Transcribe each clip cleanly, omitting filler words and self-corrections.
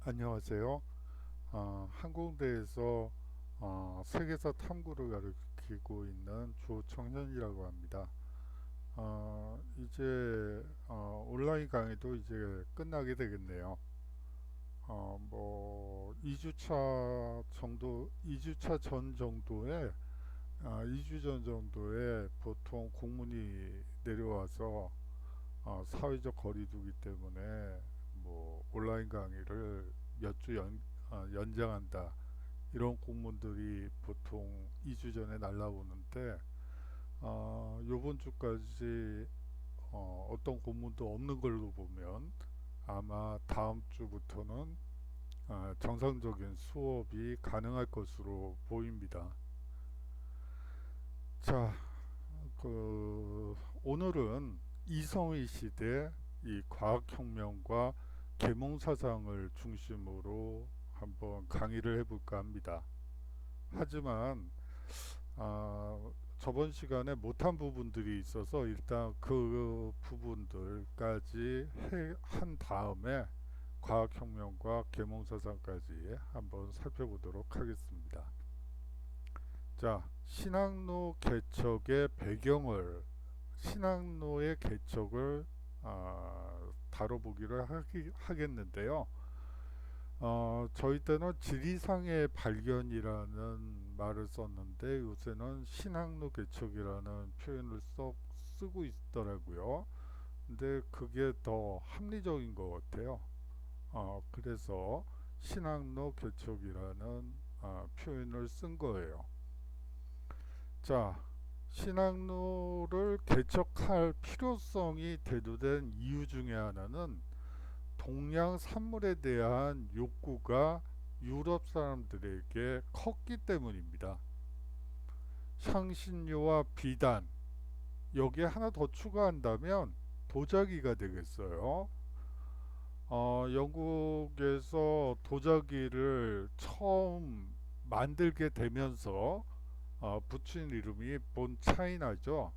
안녕하세요. 항공대에서 세계사 탐구를 가르치고 있는 조청현이라고 합니다. 이제 온라인 강의도 이제 끝나게 되겠네요. 뭐 2주차 정도, 2주차 전 정도에 2주 전 정도에 보통 공문이 내려와서 사회적 거리두기 때문에 뭐 온라인 강의를 몇 주 연장한다, 이런 공문들이 보통 2주 전에 날라오는데 요번 주까지 어떤 공문도 없는 걸로 보면 아마 다음 주부터는 정상적인 수업이 가능할 것으로 보입니다. 자, 그 오늘은 이성의 시대, 이 과학혁명과 계몽사상을 중심으로 한번 강의를 해볼까 합니다. 하지만 저번 시간에 못한 부분들이 있어서 일단 그 부분들까지 한 다음에 과학혁명과 계몽사상까지 한번 살펴보도록 하겠습니다. 자, 신앙로의 개척을 다뤄보기로 하겠는데요. 저희 때는 지리상의 발견이라는 말을 썼는데 요새는 신항로 개척이라는 표현을 쓰고 있더라고요. 근데 그게 더 합리적인 것 같아요. 그래서 신항로 개척이라는 표현을 쓴 거예요. 자, 신항로를 개척할 필요성이 대두된 이유 중에 하나는 동양 산물에 대한 욕구가 유럽 사람들에게 컸기 때문입니다. 향신료와 비단, 여기에 하나 더 추가한다면 도자기가 되겠어요. 영국에서 도자기를 처음 만들게 되면서 붙인 이름이 본 차이나죠.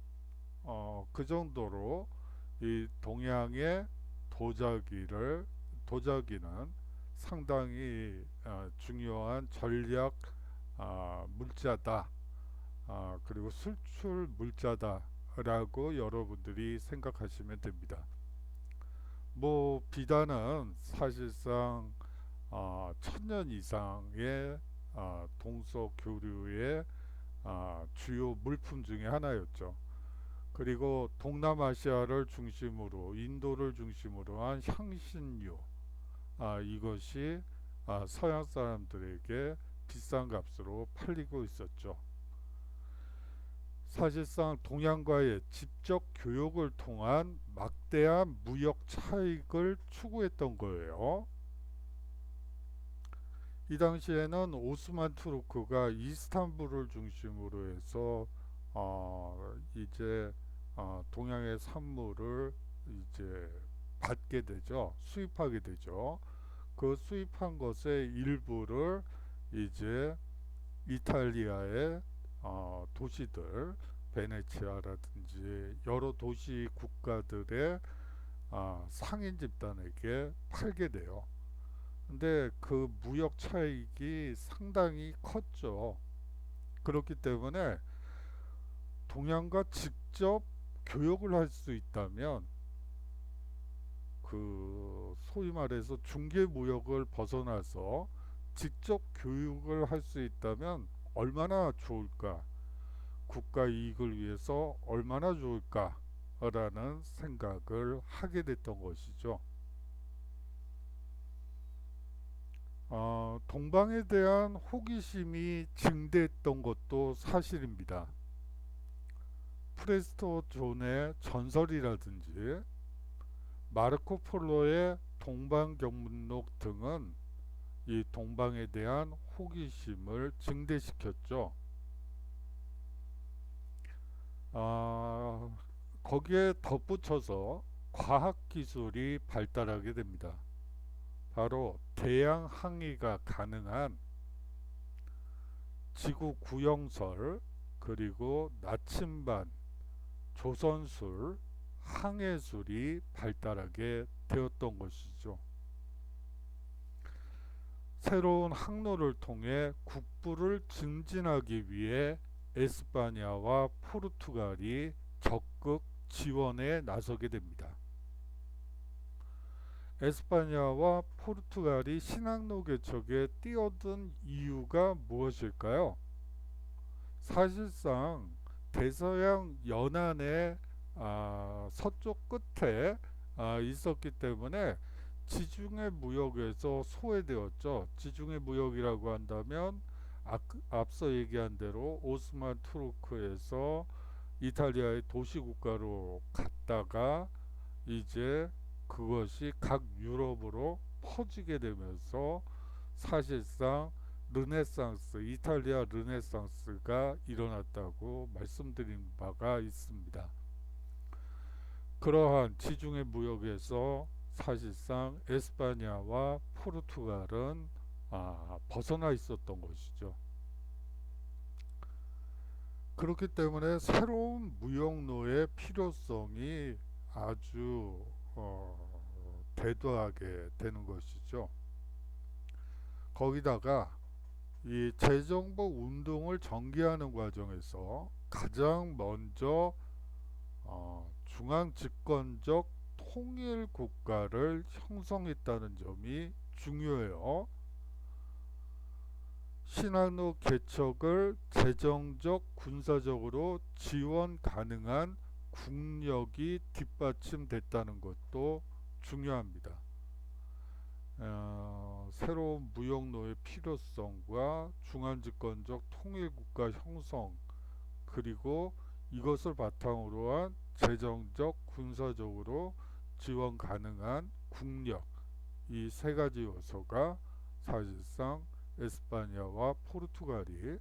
그 정도로 이 동양의 도자기는 상당히 중요한 전략 물자다. 그리고 수출 물자다라고 여러분들이 생각하시면 됩니다. 뭐 비단은 사실상 1000년 이상의 동서 교류의 주요 물품 중에 하나였죠. 그리고 동남아시아를 중심으로 인도를 중심으로 한 향신료, 이것이 서양 사람들에게 비싼 값으로 팔리고 있었죠. 사실상 동양과의 직접 교역을 통한 막대한 무역 차익을 추구했던 거예요. 이 당시에는 오스만 투르크가 이스탄불을 중심으로 해서 이제 동양의 산물을 이제 받게 되죠. 수입하게 되죠. 그 수입한 것의 일부를 이제 이탈리아의 도시들, 베네치아라든지 여러 도시 국가들의 상인 집단에게 팔게 돼요. 근데 그 무역 차익이 상당히 컸죠. 그렇기 때문에 동양과 직접 교역을 할 수 있다면, 그 소위 말해서 중개 무역을 벗어나서 직접 교육을 할 수 있다면 얼마나 좋을까, 국가 이익을 위해서 얼마나 좋을까라는 생각을 하게 됐던 것이죠. 동방에 대한 호기심이 증대했던 것도 사실입니다. 프레스토 존의 전설이라든지 마르코 폴로의 동방견문록 등은 이 동방에 대한 호기심을 증대시켰죠. 아, 거기에 덧붙여서 과학기술이 발달하게 됩니다. 바로 대양 항해가 가능한 지구 구형설, 그리고 나침반, 조선술, 항해술이 발달하게 되었던 것이죠. 새로운 항로를 통해 국부를 증진하기 위해 에스파냐와 포르투갈이 적극 지원에 나서게 됩니다. 에스파냐와 포르투갈이 신항로 개척에 뛰어든 이유가 무엇일까요? 사실상 대서양 연안의 서쪽 끝에 있었기 때문에 지중해 무역에서 소외되었죠. 지중해 무역이라고 한다면 앞서 얘기한 대로 오스만 투르크에서 이탈리아의 도시국가로 갔다가 이제 그것이 각 유럽으로 퍼지게 되면서 사실상 르네상스, 이탈리아 르네상스가 일어났다고 말씀드린 바가 있습니다. 그러한 지중해 무역에서 사실상 에스파냐와 포르투갈은 벗어나 있었던 것이죠. 그렇기 때문에 새로운 무역로의 필요성이 아주 대두하게 되는 것이죠. 거기다가 이 재정복 운동을 전개하는 과정에서 가장 먼저 중앙 집권적 통일 국가를 형성했다는 점이 중요해요. 신항로 개척을 재정적, 군사적으로 지원 가능한 국력이 뒷받침됐다는 것도 중요합니다. 새로운 무역로의 필요성과 중앙집권적 통일국가 형성, 그리고 이것을 바탕으로 한 재정적, 군사적으로 지원 가능한 국력, 이 세 가지 요소가 사실상 에스파냐와 포르투갈이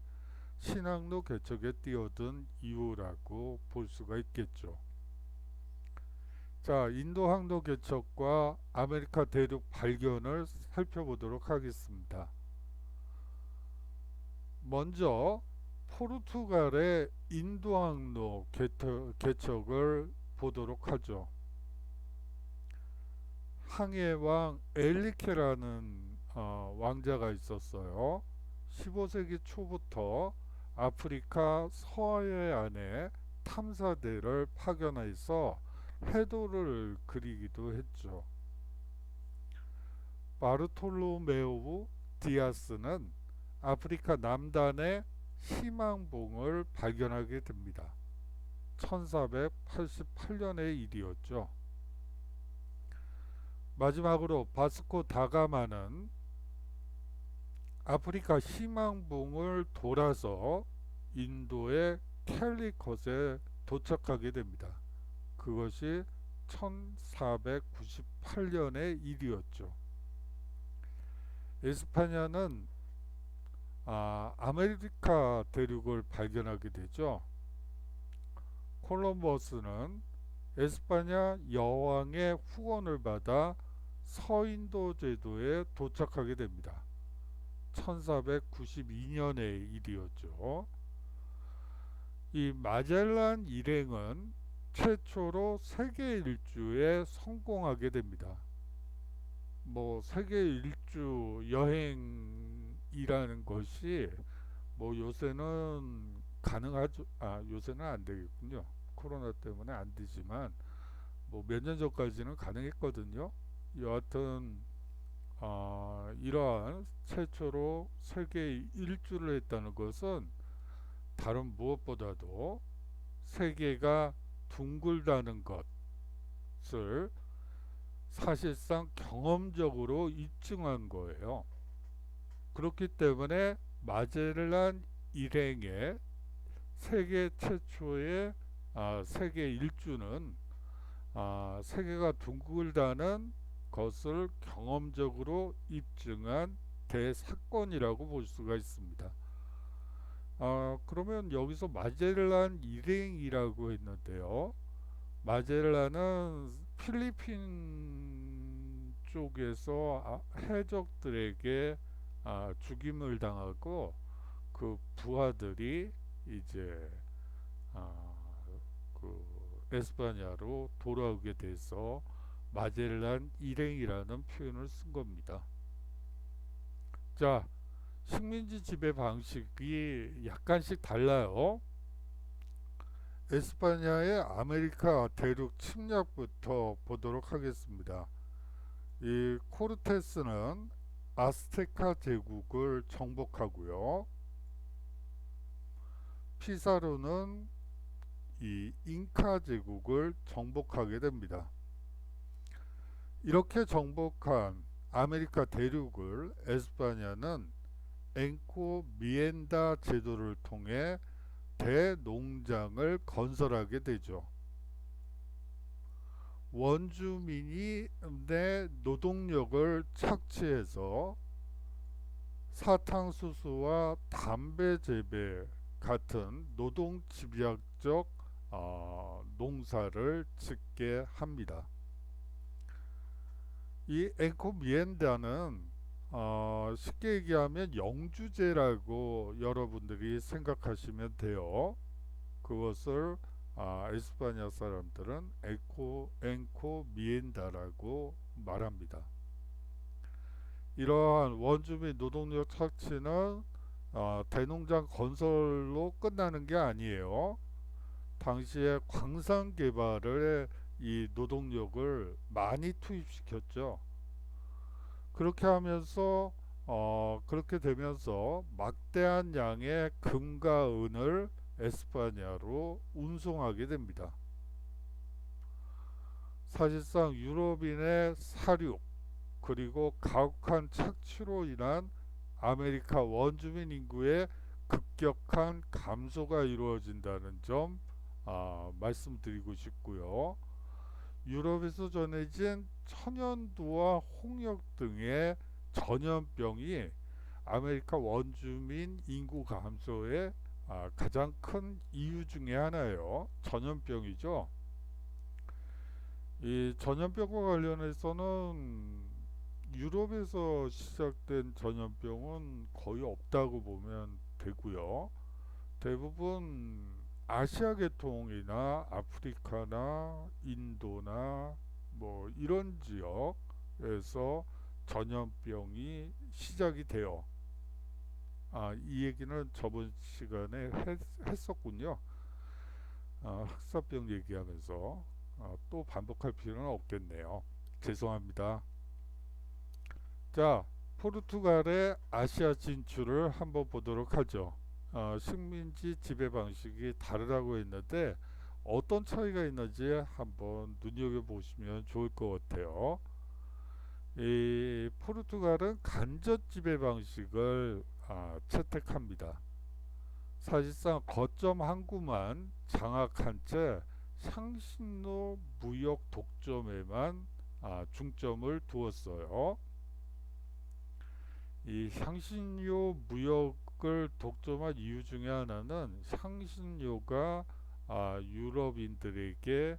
신항로 개척에 뛰어든 이유라고 볼 수가 있겠죠. 자, 인도 항로 개척과 아메리카 대륙 발견을 살펴보도록 하겠습니다. 먼저 포르투갈의 인도 항로 개척을 보도록 하죠. 항해왕 엘리케라는 왕자가 있었어요. 15세기 초부터 아프리카 서해안에 탐사대를 파견해서 해도를 그리기도 했죠. 바르톨로메오 디아스는 아프리카 남단의 희망봉을 발견하게 됩니다. 1488년의 일이었죠. 마지막으로 바스코 다가마는 아프리카 희망봉을 돌아서 인도의 캘리컷에 도착하게 됩니다. 그것이 1498년의 일이었죠. 에스파냐는 아메리카 대륙을 발견하게 되죠. 콜럼버스는 에스파냐 여왕의 후원을 받아 서인도 제도에 도착하게 됩니다. 1492년의 일이었죠. 이 마젤란 일행은 최초로 세계 일주에 성공하게 됩니다. 세계 일주 여행이라는 것이 요새는 가능하죠. 요새는 안 되겠군요. 코로나 때문에 안 되지만 몇 년 전까지는 가능했거든요. 여하튼 이러한 최초로 세계 일주를 했다는 것은 다른 무엇보다도 세계가 둥글다는 것을 사실상 경험적으로 입증한 거예요. 그렇기 때문에 마젤란 일행의 세계 최초의 세계 일주는 세계가 둥글다는 것을 경험적으로 입증한 대사건이라고 볼 수가 있습니다. 그러면 여기서 마젤란 일행이라고 했는데요. 마젤란은 필리핀 쪽에서 해적들에게 죽임을 당하고 그 부하들이 이제 그 에스파냐로 돌아오게 돼서 마젤란 일행이라는 표현을 쓴 겁니다. 자, 식민지 지배 방식이 약간씩 달라요. 에스파냐의 아메리카 대륙 침략부터 보도록 하겠습니다. 이 코르테스는 아스테카 제국을 정복하고요. 피사로는 이 잉카 제국을 정복하게 됩니다. 이렇게 정복한 아메리카 대륙을 에스파냐는 엔코미엔다 제도를 통해 대농장을 건설하게 되죠. 원주민이 내 노동력을 착취해서 사탕수수와 담배 재배 같은 노동 집약적 농사를 짓게 합니다. 이 엔코미엔다는 쉽게 얘기하면 영주제라고 여러분들이 생각하시면 돼요. 그것을 에스파냐 사람들은 엔코미엔다라고 말합니다. 이러한 원주민 노동력 착취는 대농장 건설로 끝나는 게 아니에요. 당시에 광산 개발에 이 노동력을 많이 투입시켰죠. 그렇게 하면서 그렇게 되면서 막대한 양의 금과 은을 에스파냐로 운송하게 됩니다. 사실상 유럽인의 사륙 그리고 가혹한 착취로 인한 아메리카 원주민 인구의 급격한 감소가 이루어진다는 점 말씀드리고 싶고요. 유럽에서 전해진 천연두와 홍역 등의 전염병이 아메리카 원주민 인구 감소의 가장 큰 이유 중에 하나예요. 전염병이죠. 이 전염병과 관련해서는 유럽에서 시작된 전염병은 거의 없다고 보면 되고요. 대부분 아시아 계통이나 아프리카나 인도나 뭐 이런 지역에서 전염병이 시작이 돼요. 이 얘기는 저번 시간에 했었군요. 흑사병 얘기하면서 또 반복할 필요는 없겠네요. 죄송합니다. 자, 포르투갈의 아시아 진출을 한번 보도록 하죠. 식민지 지배 방식이 다르다고 했는데 어떤 차이가 있는지 한번 눈여겨보시면 좋을 것 같아요. 이 포르투갈은 간접 지배 방식을 채택합니다. 사실상 거점 항구만 장악한 채 향신료 무역 독점에만 중점을 두었어요. 이 향신료 무역을 독점한 이유 중에 하나는 향신료가 유럽인들에게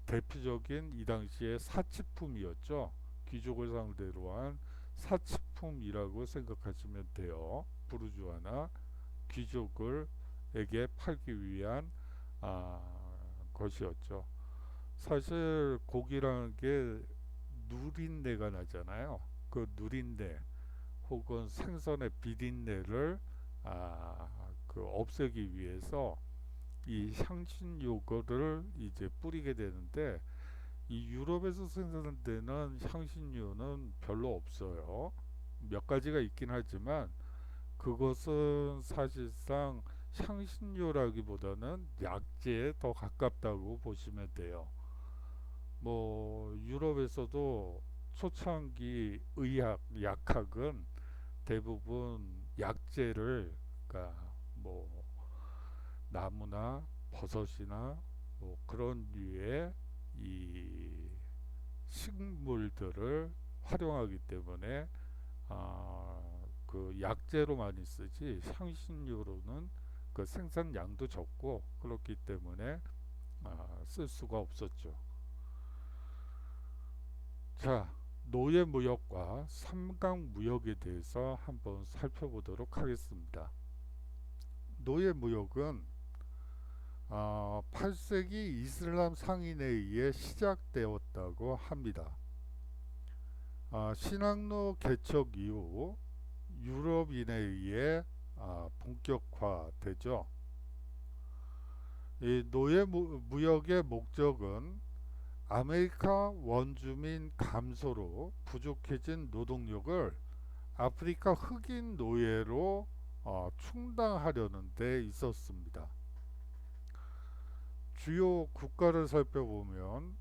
대표적인 이 당시의 사치품이었죠. 귀족을 상대로 한 사치품이라고 생각하시면 돼요. 부르주아나 귀족을에게 팔기 위한 것이었죠. 사실 고기라는 게 누린내가 나잖아요. 그 누린내 혹은 생선의 비린내를 없애기 위해서 이 향신료를 이제 뿌리게 되는데 이 유럽에서 생산되는 향신료는 별로 없어요. 몇 가지가 있긴 하지만 그것은 사실상 향신료라기보다는 약재에 더 가깝다고 보시면 돼요. 뭐 유럽에서도 초창기 의학, 약학은 대부분 약재를 그러니까 뭐 나무나 버섯이나 뭐 그런 류의 이 식물들을 활용하기 때문에 그 약재로 많이 쓰지 향신료로는 그 생산량도 적고 그렇기 때문에 쓸 수가 없었죠. 자, 노예 무역과 삼각 무역에 대해서 한번 살펴보도록 하겠습니다. 노예 무역은 8세기 이슬람 상인에 의해 시작되었다고 합니다. 신항로 개척 이후 유럽인에 의해 본격화되죠. 이 무역의 목적은 아메리카 원주민 감소로 부족해진 노동력을 아프리카 흑인 노예로 충당하려는 데 있었습니다. 주요 국가를 살펴보면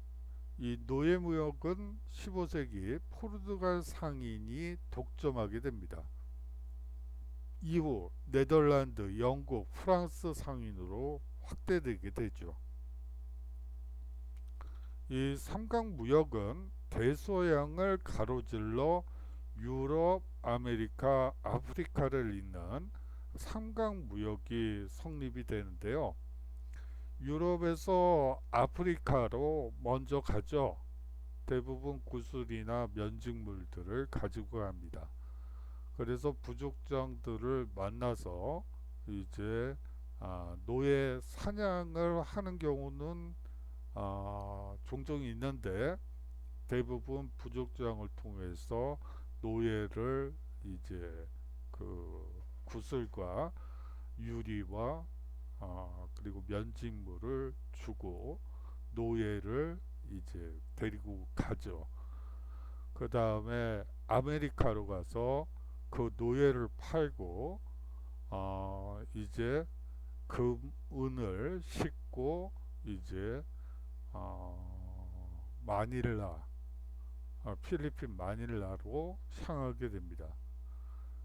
이 노예 무역은 15세기 포르투갈 상인이 독점하게 됩니다. 이후 네덜란드, 영국, 프랑스 상인으로 확대되게 되죠. 이 삼각 무역은 대서양을 가로질러 유럽, 아메리카, 아프리카를 잇는 삼각 무역이 성립이 되는데요. 유럽에서 아프리카로 먼저 가죠. 대부분 구슬이나 면직물들을 가지고 갑니다. 그래서 부족장들을 만나서 이제 노예 사냥을 하는 경우는 종종 있는데 대부분 부족장을 통해서 노예를 이제 그 구슬과 유리와 그리고 면직물을 주고 노예를 이제 데리고 가죠. 그 다음에 아메리카로 가서 그 노예를 팔고 이제 금은을 싣고 이제 마닐라, 필리핀 마닐라로 향하게 됩니다.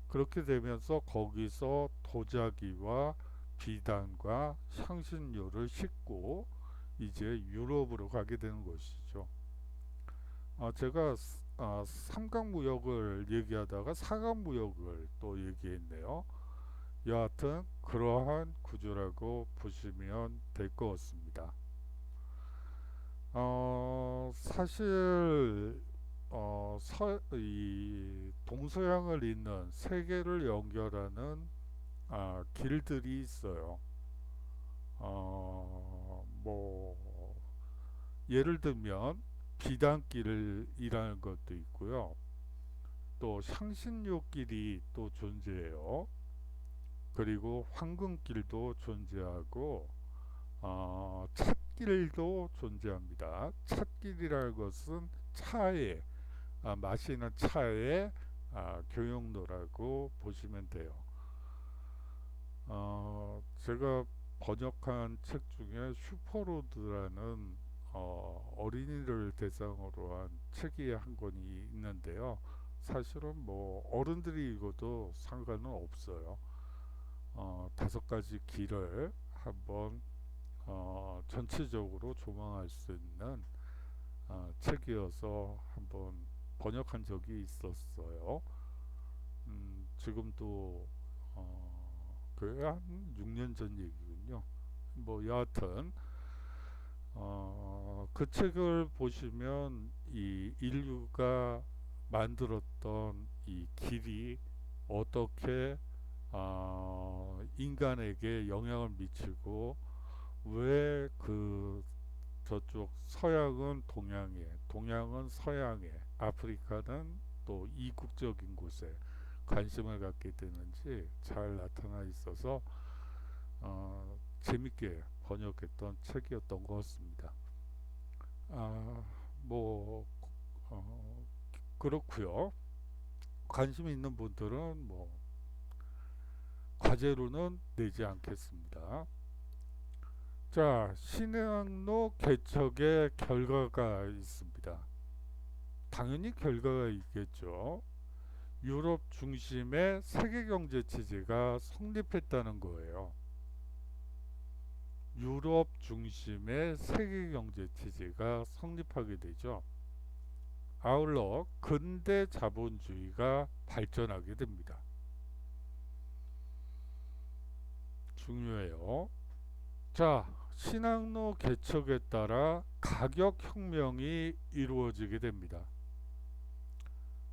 그렇게 되면서 거기서 도자기와 비단과 향신료를 싣고 이제 유럽으로 가게 되는 것이죠. 제가 삼각무역을 얘기하다가 사각무역을 또 얘기했네요. 여하튼 그러한 구조라고 보시면 될 것 같습니다. 사실 이 동서양을 잇는 세계를 연결하는 길들이 있어요. 뭐 예를 들면 비단길이라는 것도 있고요. 또 향신료길이 또 존재해요. 그리고 황금길도 존재하고 찻길도 존재합니다. 찻길이라는 것은 차에 마시는 차의 교역로라고 보시면 돼요. 제가 번역한 책 중에 슈퍼로드라는 어린이를 대상으로 한 책이 한 권이 있는데요. 사실은 뭐 어른들이 읽어도 상관은 없어요. 5가지 길을 한번 전체적으로 조망할 수 있는 책이어서 한번 번역한 적이 있었어요. 지금도 그게 한 6년 전 얘기군요. 뭐 여하튼 그 책을 보시면 이 인류가 만들었던 이 길이 어떻게 인간에게 영향을 미치고 왜 그 저쪽 서양은 동양에, 동양은 서양에, 아프리카는 또 이국적인 곳에 관심을 갖게 되는지 잘 나타나 있어서 재밌게 번역했던 책이었던 것 같습니다. 뭐 그렇고요. 관심 있는 분들은 뭐 과제로는 내지 않겠습니다. 자, 신흥로 개척의 결과가 있습니다. 당연히 결과가 있겠죠. 유럽 중심의 세계 경제 체제가 성립했다는 거예요. 유럽 중심의 세계 경제 체제가 성립하게 되죠. 아울러 근대 자본주의가 발전하게 됩니다. 중요해요. 자, 신항로 개척에 따라 가격 혁명이 이루어지게 됩니다.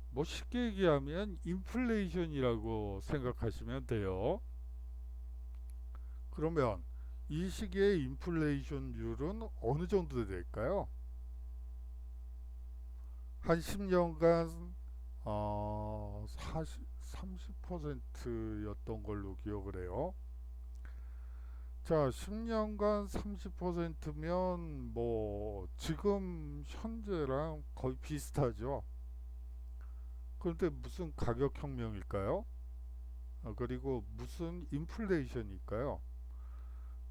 뭐 쉽게 얘기하면 인플레이션이라고 생각하시면 돼요. 그러면 이 시기의 인플레이션율은 어느 정도 될까요? 한 10년간 30%였던 걸로 기억을 해요. 자, 10년간 30%면 뭐 지금 현재랑 거의 비슷하죠. 그런데 무슨 가격 혁명일까요? 그리고 무슨 인플레이션일까요?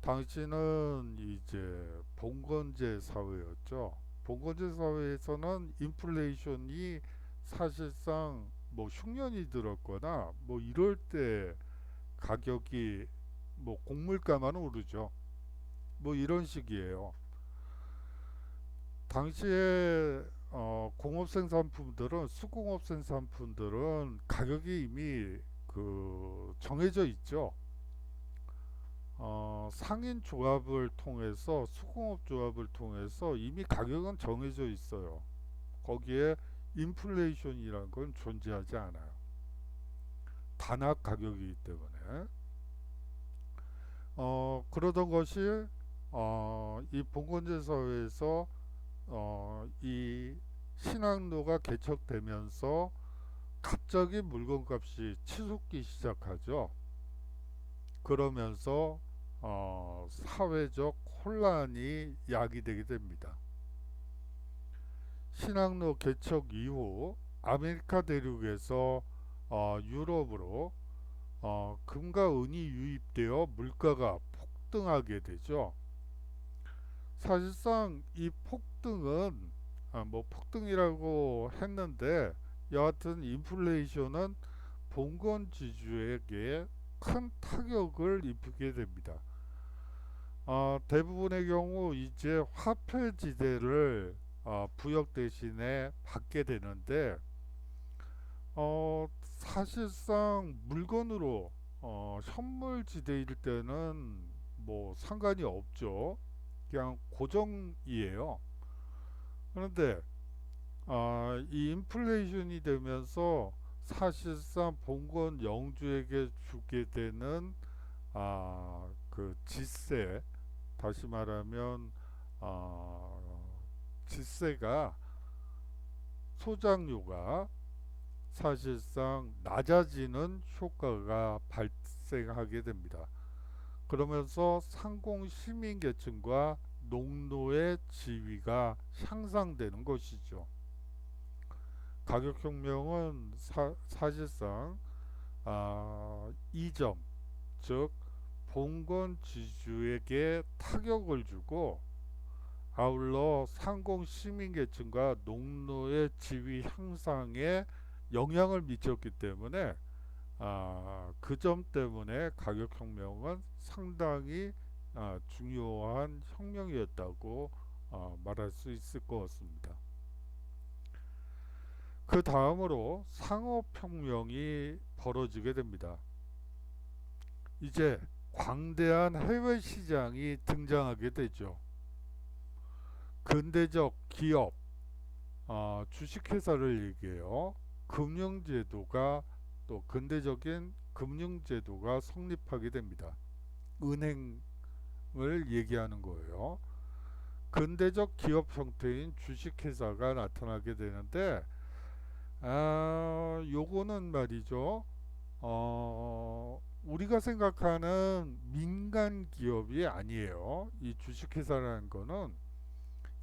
당시는 이제 봉건제 사회였죠. 봉건제 사회에서는 인플레이션이 사실상 뭐 흉년이 들었거나 뭐 이럴 때 가격이 뭐 곡물가만 오르죠. 뭐 이런 식이에요. 당시에 공업 생산품들은 수공업 생산품들은 가격이 이미 그 정해져 있죠. 상인 조합을 통해서 수공업 조합을 통해서 이미 가격은 정해져 있어요. 거기에 인플레이션이라는 건 존재하지 않아요. 단합 가격이기 때문에 그러던 것이 이 봉건제 사회에서 이 신항로가 개척되면서 갑자기 물건값이 치솟기 시작하죠. 그러면서 사회적 혼란이 야기되게 됩니다. 신항로 개척 이후 아메리카 대륙에서 유럽으로 금과 은이 유입되어 물가가 폭등하게 되죠. 사실상 이 폭등은 뭐 폭등이라고 했는데 여하튼 인플레이션은 봉건 지주에게 큰 타격을 입히게 됩니다. 대부분의 경우 이제 화폐지대를 부역 대신에 받게 되는데 사실상 물건으로 현물지대일 때는 뭐 상관이 없죠. 그냥 고정이에요. 그런데 이 인플레이션이 되면서 사실상 봉건 영주에게 주게 되는 그 지세, 다시 말하면 아, 지세가 소장료가 사실상 낮아지는 효과가 발생하게 됩니다. 그러면서 상공 시민계층과 농노의 지위가 향상되는 것이죠. 가격혁명은 사실상 이점, 즉 봉건 지주에게 타격을 주고 아울러 상공 시민계층과 농노의 지위 향상에 영향을 미쳤기 때문에 그 점 때문에 가격혁명은 상당히 중요한 혁명이었다고 말할 수 있을 것 같습니다. 그 다음으로 상업혁명이 벌어지게 됩니다. 이제 광대한 해외 시장이 등장하게 되죠. 근대적 기업, 주식회사를 얘기해요. 금융제도가 또 근대적인 금융제도가 성립하게 됩니다. 은행을 얘기하는 거예요. 근대적 기업 형태인 주식회사가 나타나게 되는데 요거는 말이죠. 우리가 생각하는 민간 기업이 아니에요. 이 주식회사라는 거는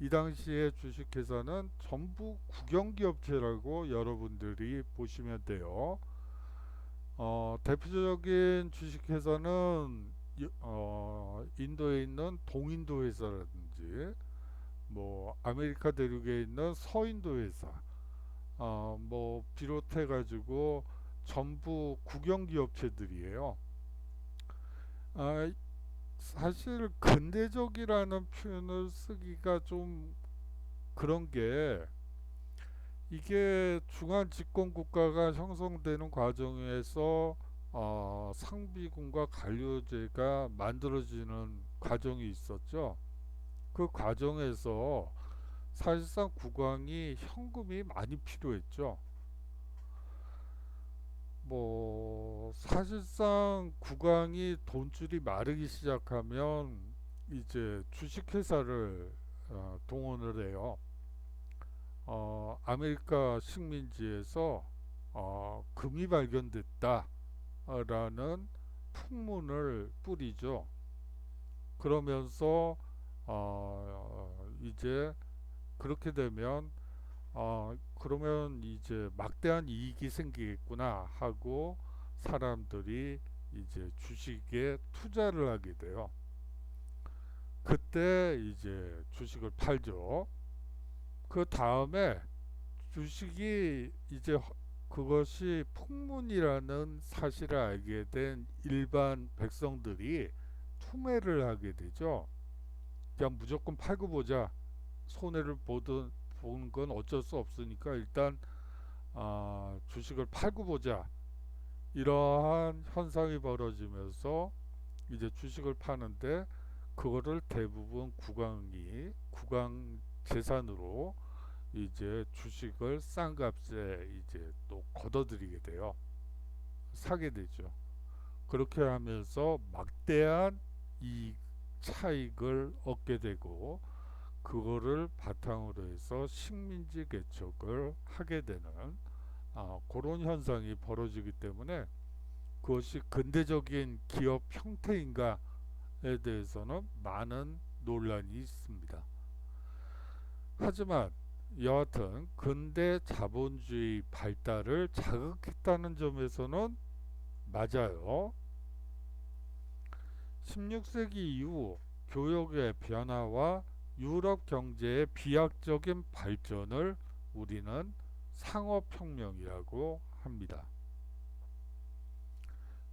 이 당시에 주식회사는 전부 국영기업체라고 여러분들이 보시면 돼요. 대표적인 주식회사는 인도에 있는 동인도 회사라든지 뭐 아메리카 대륙에 있는 서인도 회사 뭐 비롯해 가지고 전부 국영기업체들이에요. 사실 근대적이라는 표현을 쓰기가 좀 그런 게 이게 중앙 집권 국가가 형성되는 과정에서 상비군과 관료제가 만들어지는 과정이 있었죠. 그 과정에서 사실상 국왕이 현금이 많이 필요했죠. 뭐 사실상 국왕이 돈줄이 마르기 시작하면 이제 주식회사를 동원을 해요. 아메리카 식민지에서 금이 발견됐다라는 풍문을 뿌리죠. 그러면서 이제 그렇게 되면 그러면 이제 막대한 이익이 생기겠구나 하고 사람들이 이제 주식에 투자를 하게 돼요. 그때 이제 주식을 팔죠. 그 다음에 주식이 이제 그것이 풍문이라는 사실을 알게 된 일반 백성들이 투매를 하게 되죠. 그냥 무조건 팔고 보자. 손해를 보는 건 어쩔 수 없으니까 일단 주식을 팔고 보자. 이러한 현상이 벌어지면서 이제 주식을 파는데 그거를 대부분 국왕 재산으로 이제 주식을 싼 값에 이제 또 걷어들이게 돼요. 사게 되죠. 그렇게 하면서 막대한 이 차익을 얻게 되고 그거를 바탕으로 해서 식민지 개척을 하게 되는 그런 현상이 벌어지기 때문에 그것이 근대적인 기업 형태인가에 대해서는 많은 논란이 있습니다. 하지만 여하튼 근대 자본주의 발달을 자극했다는 점에서는 맞아요. 16세기 이후 교역의 변화와 유럽 경제의 비약적인 발전을 우리는 상업혁명이라고 합니다.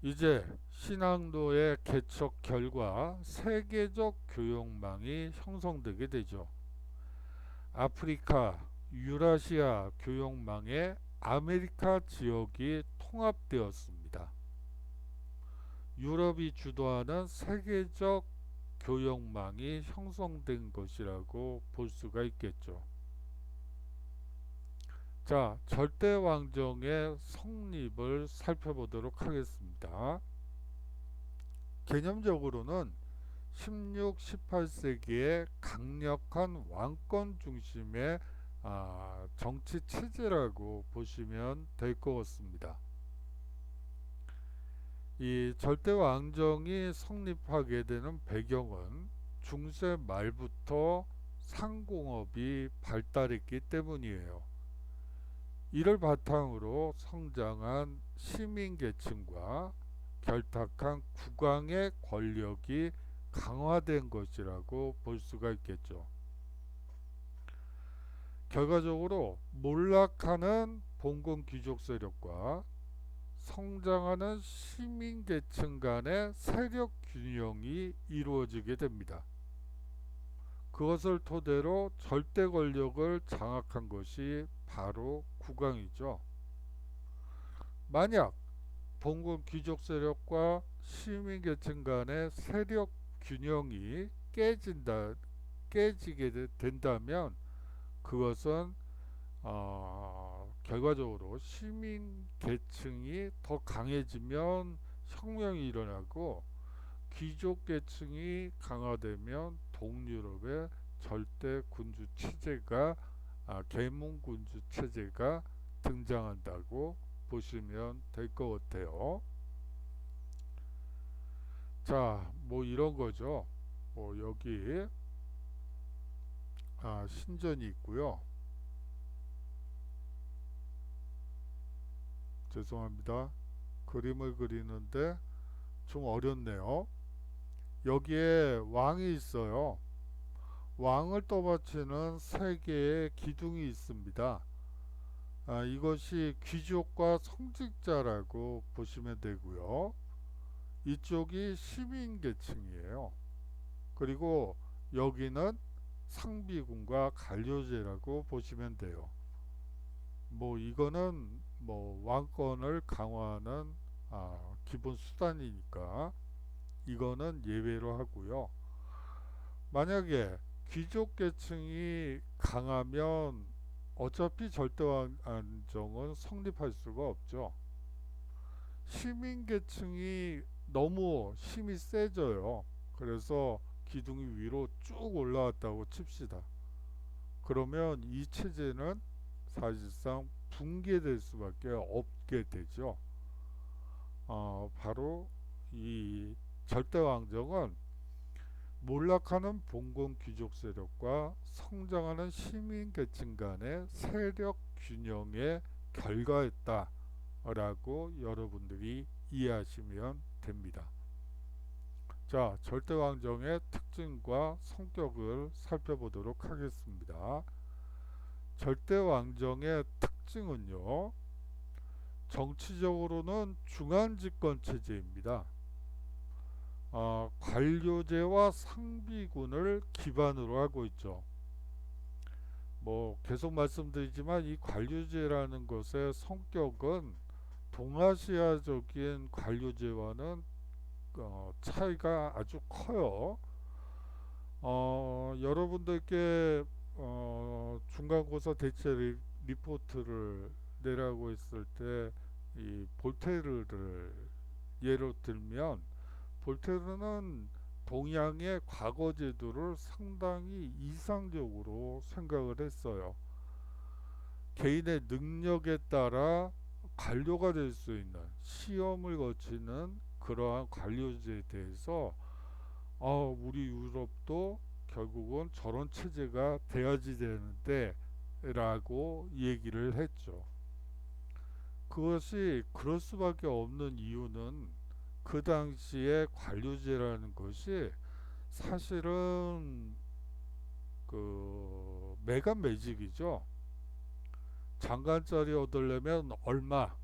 이제 신항도의 개척 결과 세계적 교역망이 형성되게 되죠. 아프리카, 유라시아 교역망에 아메리카 지역이 통합되었습니다. 유럽이 주도하는 세계적 교역망이 형성된 것이라고 볼 수가 있겠죠. 자, 절대왕정의 성립을 살펴보도록 하겠습니다. 개념적으로는 16, 18세기의 강력한 왕권 중심의 정치 체제라고 보시면 될 것 같습니다. 이 절대왕정이 성립하게 되는 배경은 중세 말부터 상공업이 발달했기 때문이에요. 이를 바탕으로 성장한 시민계층과 결탁한 국왕의 권력이 강화된 것이라고 볼 수가 있겠죠. 결과적으로 몰락하는 봉건 귀족 세력과 성장하는 시민계층 간의 세력 균형이 이루어지게 됩니다. 그것을 토대로 절대 권력을 장악한 것이 바로 국왕이죠. 만약 봉건 귀족 세력과 시민계층 간의 세력 균형이 깨지게 된다면 그것은 결과적으로 시민 계층이 더 강해지면 혁명이 일어나고 귀족 계층이 강화되면 동유럽의 절대 군주 체제가 계몽 군주 체제가 등장한다고 보시면 될 것 같아요. 자, 뭐 이런 거죠. 뭐 여기 신전이 있고요. 죄송합니다. 그림을 그리는데 좀 어렵네요. 여기에 왕이 있어요. 왕을 떠받치는 세 개의 기둥이 있습니다. 이것이 귀족과 성직자라고 보시면 되고요. 이쪽이 시민계층이에요. 그리고 여기는 상비군과 관료제라고 보시면 돼요. 뭐 이거는 뭐 왕권을 강화하는 기본 수단이니까 이거는 예외로 하고요. 만약에 귀족 계층이 강하면 어차피 절대왕정은 성립할 수가 없죠. 시민 계층이 너무 힘이 세져요. 그래서 기둥이 위로 쭉 올라왔다고 칩시다. 그러면 이 체제는 사실상 붕괴될 수밖에 없게 되죠. 바로 이 절대왕정은 몰락하는 봉건 귀족 세력과 성장하는 시민 계층 간의 세력 균형의 결과였다라고 여러분들이 이해하시면 됩니다. 자, 절대왕정의 특징과 성격을 살펴보도록 하겠습니다. 절대왕정의 특징은요, 정치적으로는 중앙집권 체제입니다. 관료제와 상비군을 기반으로 하고 있죠. 뭐 계속 말씀드리지만 이 관료제라는 것의 성격은 동아시아적인 관료제와는 차이가 아주 커요. 여러분들께 중간고사 대체 리포트를 내라고 했을 때 이 볼테르를 예로 들면, 볼테르는 동양의 과거 제도를 상당히 이상적으로 생각을 했어요. 개인의 능력에 따라 관료가 될 수 있는 시험을 거치는 그러한 관료제에 대해서 우리 유럽도 결국은 저런 체제가 돼야지 되는데 라고 얘기를 했죠. 그것이 그럴 수밖에 없는 이유는 그 당시에 관료제라는 것이 사실은 그 매간 매직이죠. 장관짜리 얻으려면 얼마,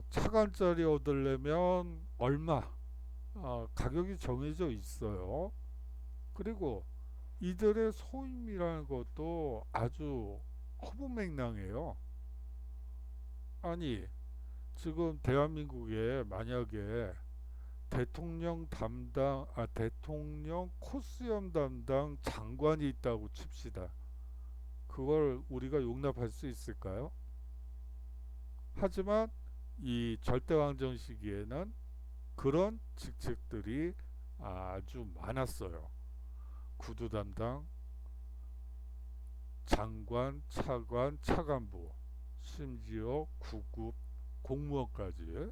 차관짜리 얻으려면 얼마, 가격이 정해져 있어요. 그리고 이들의 소임이라는 것도 아주 허무맹랑해요. 아니, 지금 대한민국에 만약에 대통령 코스염 담당 장관이 있다고 칩시다. 그걸 우리가 용납할 수 있을까요? 하지만 이 절대왕정 시기에는 그런 직책들이 아주 많았어요. 구두 담당, 장관, 차관, 차관보, 심지어 구급 공무원까지.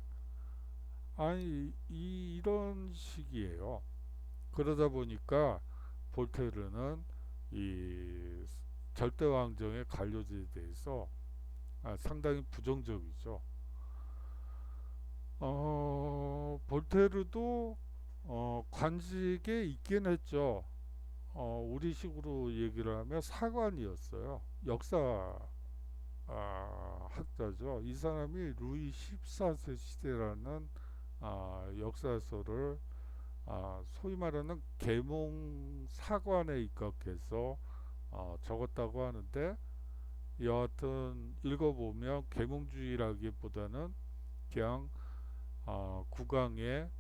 아니 이런 식이에요. 그러다 보니까 볼테르는 이 절대왕정의 관료제에 대해서 상당히 부정적이죠. 볼테르도 관직에 있긴 했죠. 우리식으로 얘기를 하면 사관이었어요. 역사 학자죠. 이 사람이 루이 14세 시대라는 역사서를 소위 말하는 계몽 사관에 입각해서 적었다고 하는데, 여하튼 읽어보면 계몽주의라기보다는 그냥 국왕의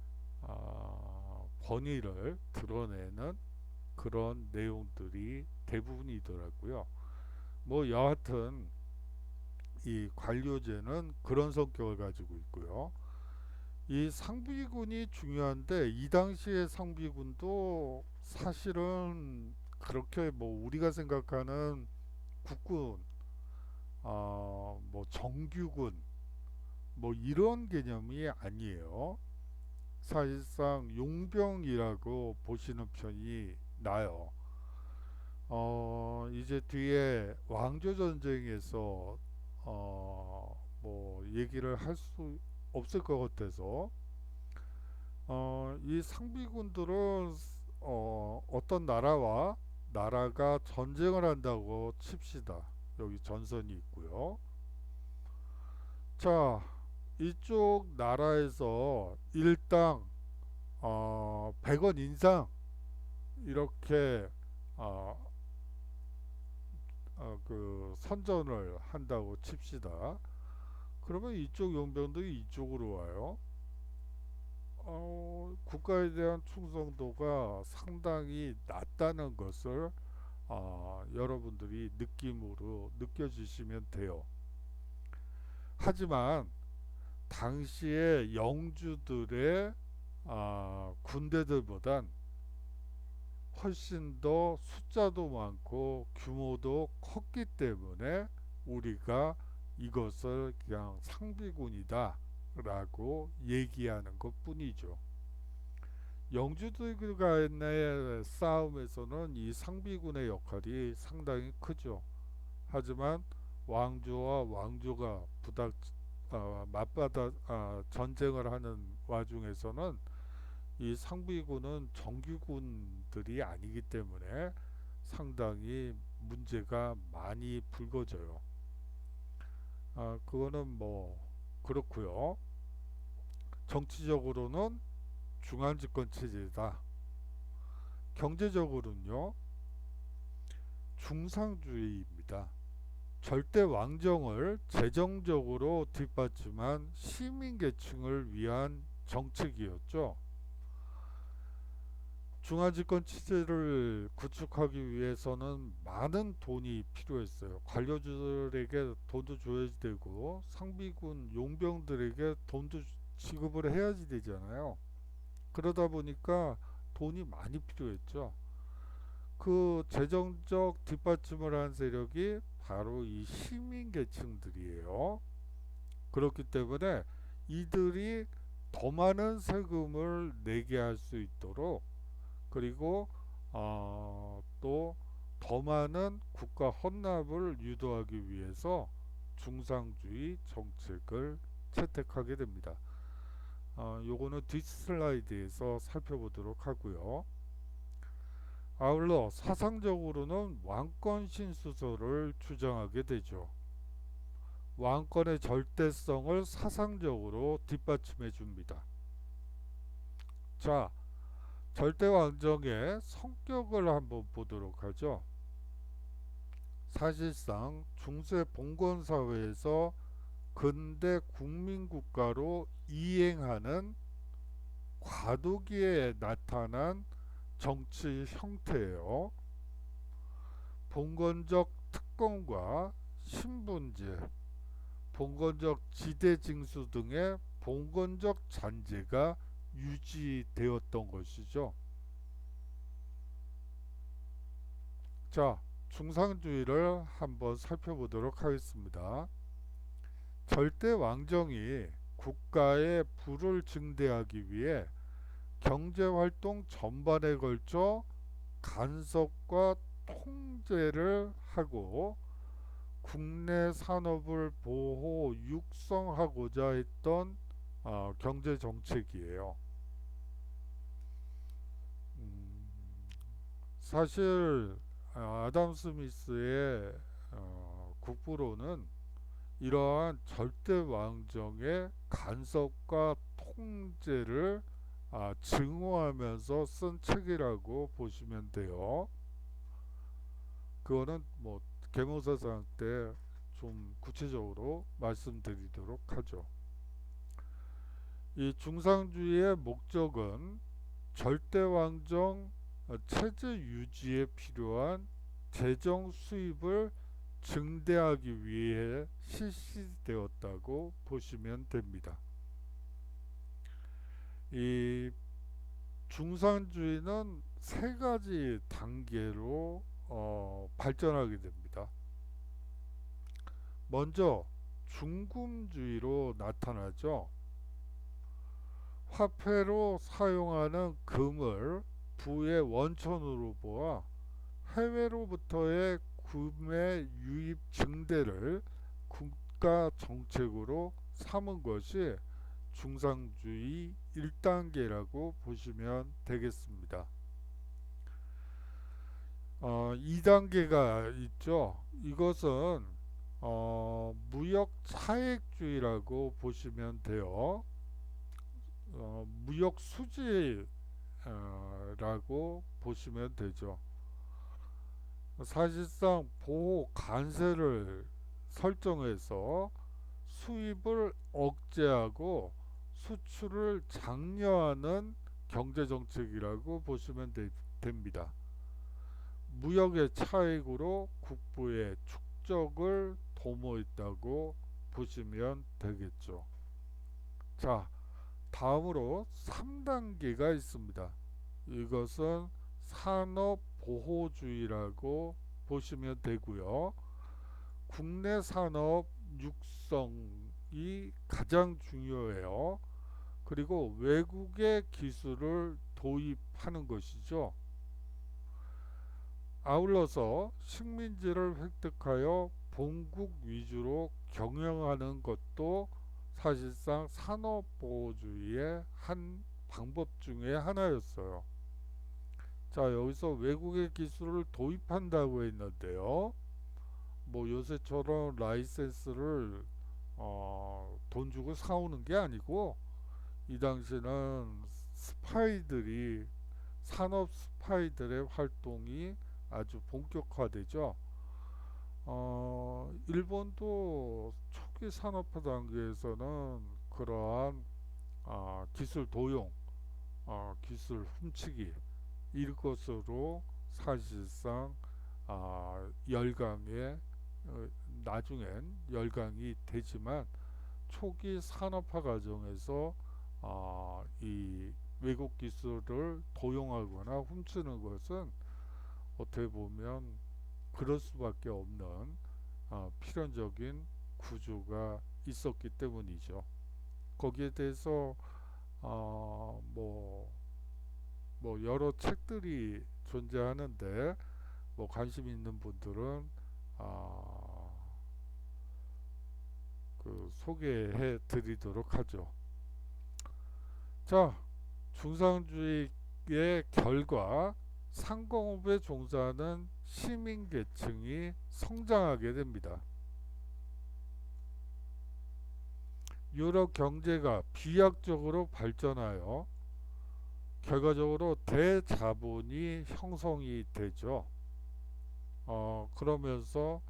권위를 드러내는 그런 내용들이 대부분이더라고요. 뭐 여하튼 이 관료제는 그런 성격을 가지고 있고요. 이 상비군이 중요한데, 이 당시의 상비군도 사실은 그렇게 뭐 우리가 생각하는 국군, 뭐 정규군, 뭐 이런 개념이 아니에요. 사실상 용병이라고 보시는 편이 나요. 이제 뒤에 왕조 전쟁에서 뭐 얘기를 할 수 없을 것 같아서, 이 상비군들은 어떤 나라가 전쟁을 한다고 칩시다. 여기 전선이 있고요. 자, 이쪽 나라에서 일당 100원 인상 이렇게 그 선전을 한다고 칩시다. 그러면 이쪽 용병들이 이쪽으로 와요. 국가에 대한 충성도가 상당히 낮다는 것을 여러분들이 느낌으로 느껴지시면 돼요. 하지만 당시의 영주들의 군대들보단 훨씬 더 숫자도 많고 규모도 컸기 때문에 우리가 이것을 그냥 상비군이다 라고 얘기하는 것 뿐이죠. 영주들과의 싸움에서는 이 상비군의 역할이 상당히 크죠. 하지만 왕조와 왕조가 맞받아 전쟁을 하는 와중에서는 이 상비군은 정규군들이 아니기 때문에 상당히 문제가 많이 불거져요. 그거는 뭐 그렇고요. 정치적으로는 중앙집권 체제다. 경제적으로는요, 중상주의입니다. 절대 왕정을 재정적으로 뒷받침한 시민계층을 위한 정책이었죠. 중앙집권 체제를 구축하기 위해서는 많은 돈이 필요했어요. 관료들에게 돈도 줘야지 되고 상비군 용병들에게 돈도 지급을 해야지 되잖아요. 그러다 보니까 돈이 많이 필요했죠. 그 재정적 뒷받침을 한 세력이 바로 이 시민 계층들이에요. 그렇기 때문에 이들이 더 많은 세금을 내게 할 수 있도록, 그리고 또 더 많은 국가 헌납을 유도하기 위해서 중상주의 정책을 채택하게 됩니다. 요거는 뒷 슬라이드에서 살펴보도록 하고요. 아울러 사상적으로는 왕권 신수설을 주장하게 되죠. 왕권의 절대성을 사상적으로 뒷받침해 줍니다. 자, 절대왕정의 성격을 한번 보도록 하죠. 사실상 중세 봉건사회에서 근대 국민국가로 이행하는 과도기에 나타난 정치 형태예요. 봉건적 특권과 신분제, 봉건적 지대징수 등의 봉건적 잔재가 유지되었던 것이죠. 자, 중상주의를 한번 살펴보도록 하겠습니다. 절대 왕정이 국가의 부를 증대하기 위해 경제활동 전반에 걸쳐 간섭과 통제를 하고 국내 산업을 보호 육성하고자 했던 경제 정책이에요. 사실 아담 스미스의 국부로는 이러한 절대 왕정의 간섭과 통제를 증오하면서 쓴 책이라고 보시면 돼요. 그거는 뭐 계몽사상 때 좀 구체적으로 말씀드리도록 하죠. 이 중상주의의 목적은 절대왕정 체제 유지에 필요한 재정 수입을 증대하기 위해 실시되었다고 보시면 됩니다. 이 중상주의는 세 가지 단계로 발전하게 됩니다. 먼저 중금주의로 나타나죠. 화폐로 사용하는 금을 부의 원천으로 보아 해외로부터의 구매 유입 증대를 국가 정책으로 삼은 것이 중상주의 1단계라고 보시면 되겠습니다. 2단계가 있죠. 이것은 무역 차액주의라고 보시면 돼요. 무역 수지라고 보시면 되죠. 사실상 보호 관세를 설정해서 수입을 억제하고 수출을 장려하는 경제정책이라고 보시면 됩니다. 무역의 차익으로 국부의 축적을 도모했다고 보시면 되겠죠. 자, 다음으로 3단계가 있습니다. 이것은 산업보호주의라고 보시면 되고요. 국내 산업 육성이 가장 중요해요. 그리고 외국의 기술을 도입하는 것이죠. 아울러서 식민지를 획득하여 본국 위주로 경영하는 것도 사실상 산업보호주의의 한 방법 중에 하나였어요. 자, 여기서 외국의 기술을 도입한다고 했는데요. 뭐 요새처럼 라이센스를 돈 주고 사오는 게 아니고, 이 당시는 스파이들이, 산업 스파이들의 활동이 아주 본격화되죠. 일본도 초기 산업화 단계에서는 그러한 기술 도용, 기술 훔치기, 이것으로 사실상 열강에, 나중엔 열강이 되지만, 초기 산업화 과정에서 이 외국 기술을 도용하거나 훔치는 것은 어떻게 보면 그럴 수밖에 없는 필연적인 구조가 있었기 때문이죠. 거기에 대해서 뭐 여러 책들이 존재하는데, 뭐 관심 있는 분들은 그 소개해 드리도록 하죠. 자, 중상주의의 결과 상공업에 종사하는 시민계층이 성장하게 됩니다. 유럽 경제가 비약적으로 발전하여 결과적으로 대자본이 형성이 되죠. 그러면서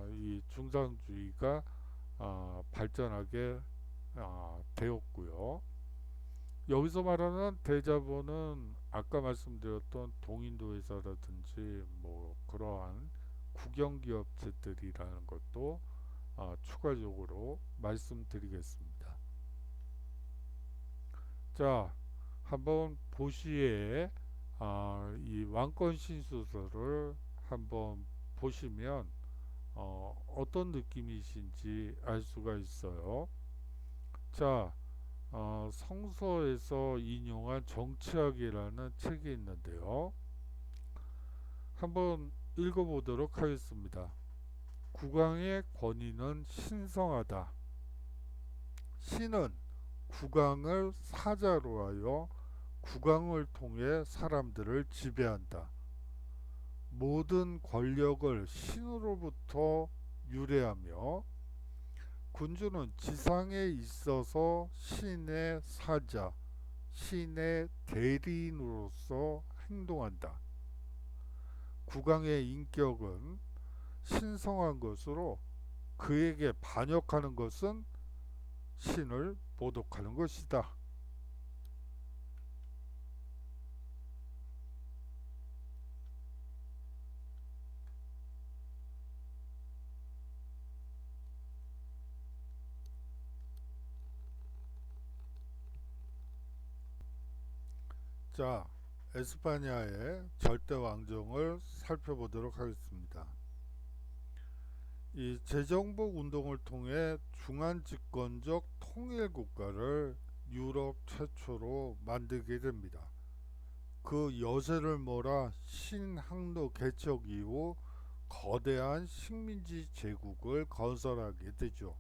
이 중상주의가 발전하게 되었고요. 여기서 말하는 대자본은 아까 말씀드렸던 동인도 회사라든지 뭐 그러한 국영기업체들이라는 것도 추가적으로 말씀드리겠습니다. 자, 한번 보시에 이 왕권 신수설을 한번 보시면 어떤 느낌이신지 알 수가 있어요. 자, 성서에서 인용한 정치학이라는 책이 있는데요. 한번 읽어보도록 하겠습니다. 국왕의 권위는 신성하다. 신은 국왕을 사자로 하여 국왕을 통해 사람들을 지배한다. 모든 권력을 신으로부터 유래하며 군주는 지상에 있어서 신의 사자, 신의 대리인으로서 행동한다. 국왕의 인격은 신성한 것으로 그에게 반역하는 것은 신을 모독하는 것이다. 자, 에스파냐의 절대 왕정을 살펴보도록 하겠습니다. 이 재정복 운동을 통해 중한 집권적 통일 국가를 유럽 최초로 만들게 됩니다. 그 여세를 몰아 신항로 개척 이후 거대한 식민지 제국을 건설하게 되죠.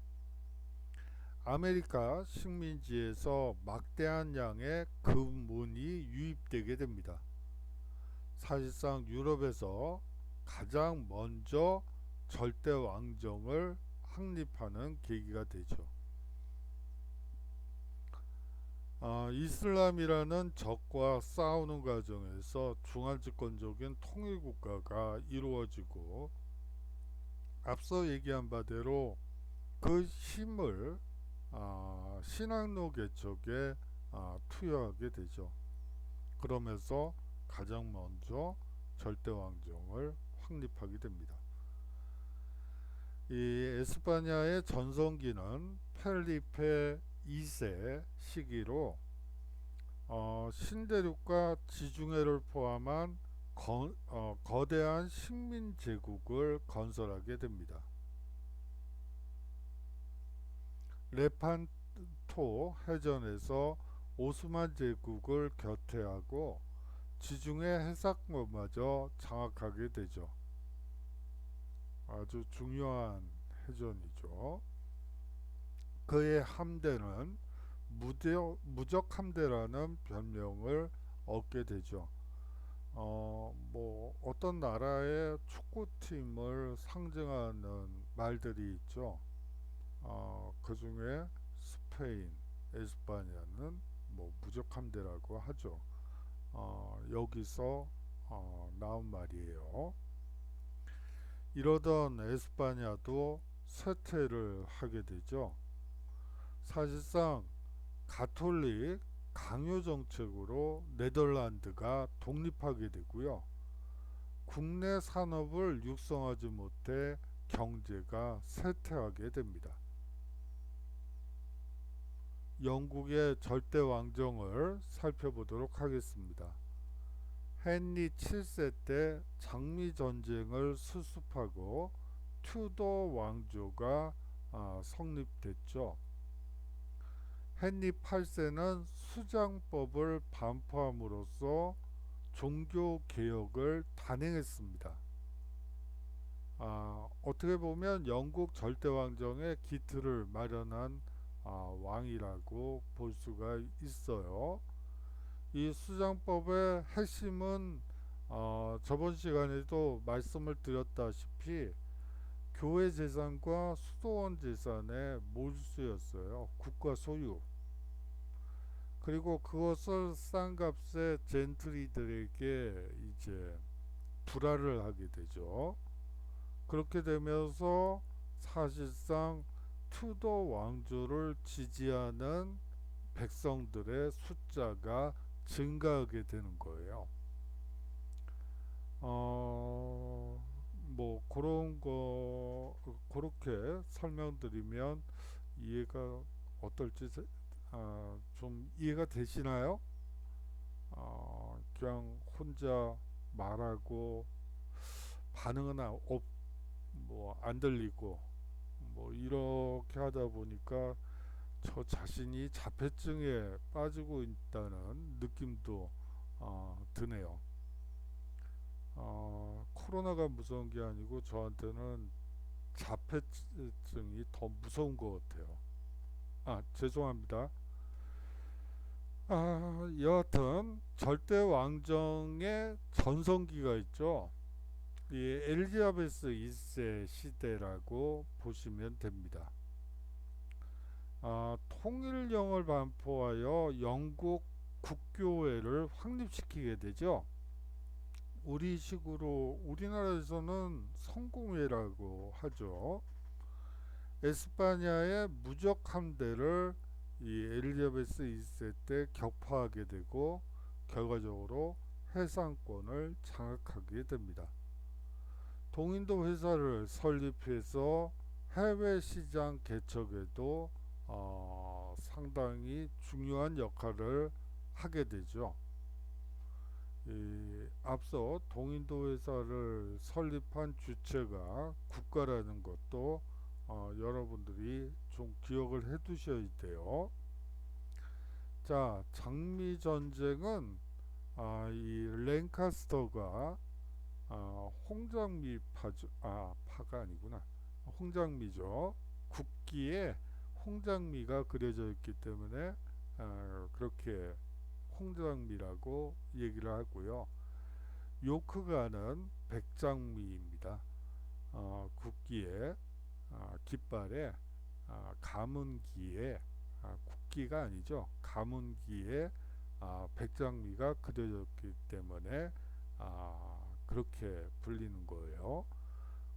아메리카 식민지에서 막대한 양의 금문이 유입되게 됩니다. 사실상 유럽에서 가장 먼저 절대 왕정을 확립하는 계기가 되죠. 이슬람이라는 적과 싸우는 과정에서 중앙집권적인 통일국가가 이루어지고, 앞서 얘기한 바대로 그 힘을 신항로 개척에 투여하게 되죠. 그러면서 가장 먼저 절대왕정을 확립하게 됩니다. 이 에스파냐의 전성기는 펠리페 2세 시기로 신대륙과 지중해를 포함한 거대한 식민 제국을 건설하게 됩니다. 레판토 해전에서 오스만 제국을 교태하고 지중해 해상권마저 장악하게 되죠. 아주 중요한 해전이죠. 그의 함대는 무적 함대라는 별명을 얻게 되죠. 뭐 어떤 나라의 축구팀을 상징하는 말들이 있죠. 그 중에 스페인, 에스파냐는 뭐 무적 함대라고 하죠. 여기서 나온 말이에요. 이러던 에스파냐도 쇠퇴를 하게 되죠. 사실상 가톨릭 강요 정책으로 네덜란드가 독립하게 되고요. 국내 산업을 육성하지 못해 경제가 쇠퇴하게 됩니다. 영국의 절대 왕정을 살펴보도록 하겠습니다. 헨리 7세 때 장미 전쟁을 수습하고 튜더 왕조가 성립됐죠. 헨리 8세는 수장법을 반포함으로써 종교 개혁을 단행했습니다. 어떻게 보면 영국 절대왕정의 기틀을 마련한 왕이라고 볼 수가 있어요. 이 수장법의 핵심은 저번 시간에도 말씀을 드렸다시피 교회 재산과 수도원 재산의 몰수였어요. 국가 소유. 그리고 그것을 싼 값에 젠트리들에게 이제 불화를 하게 되죠. 그렇게 되면서 사실상 투더 왕조를 지지하는 백성들의 숫자가 증가하게 되는 거예요. 뭐 그런 거 그렇게 설명드리면 이해가 어떨지 좀 이해가 되시나요? 그냥 혼자 말하고 반응은 뭐 안 들리고 뭐 이렇게 하다 보니까 저 자신이 자폐증에 빠지고 있다는 느낌도 드네요. 코로나가 무서운 게 아니고 저한테는 자폐증이 더 무서운 것 같아요. 죄송합니다. 여하튼 절대 왕정의 전성기가 있죠. 이 엘리자베스 1세 시대라고 보시면 됩니다. 통일령을 반포하여 영국 국교회를 확립시키게 되죠. 우리나라에서는 성공회라고 하죠. 에스파냐의 무적 함대를 이 엘리자베스 1세 때 격파하게 되고 결과적으로 해상권을 장악하게 됩니다. 동인도 회사를 설립해서 해외 시장 개척에도 상당히 중요한 역할을 하게 되죠. 앞서 동인도 회사를 설립한 주체가 국가라는 것도 여러분들이 좀 기억을 해 두셔야 돼요. 자, 장미 전쟁은 이 랭카스터가 홍장미 파가 아니구나. 홍장미죠. 국기에 홍장미가 그려져 있기 때문에 그렇게 홍장미라고 얘기를 하고요. 요크가는 백장미입니다. 국기에 깃발에 가문기에 국기가 아니죠. 가문기에 백장미가 그려졌기 때문에 그렇게 불리는 거예요.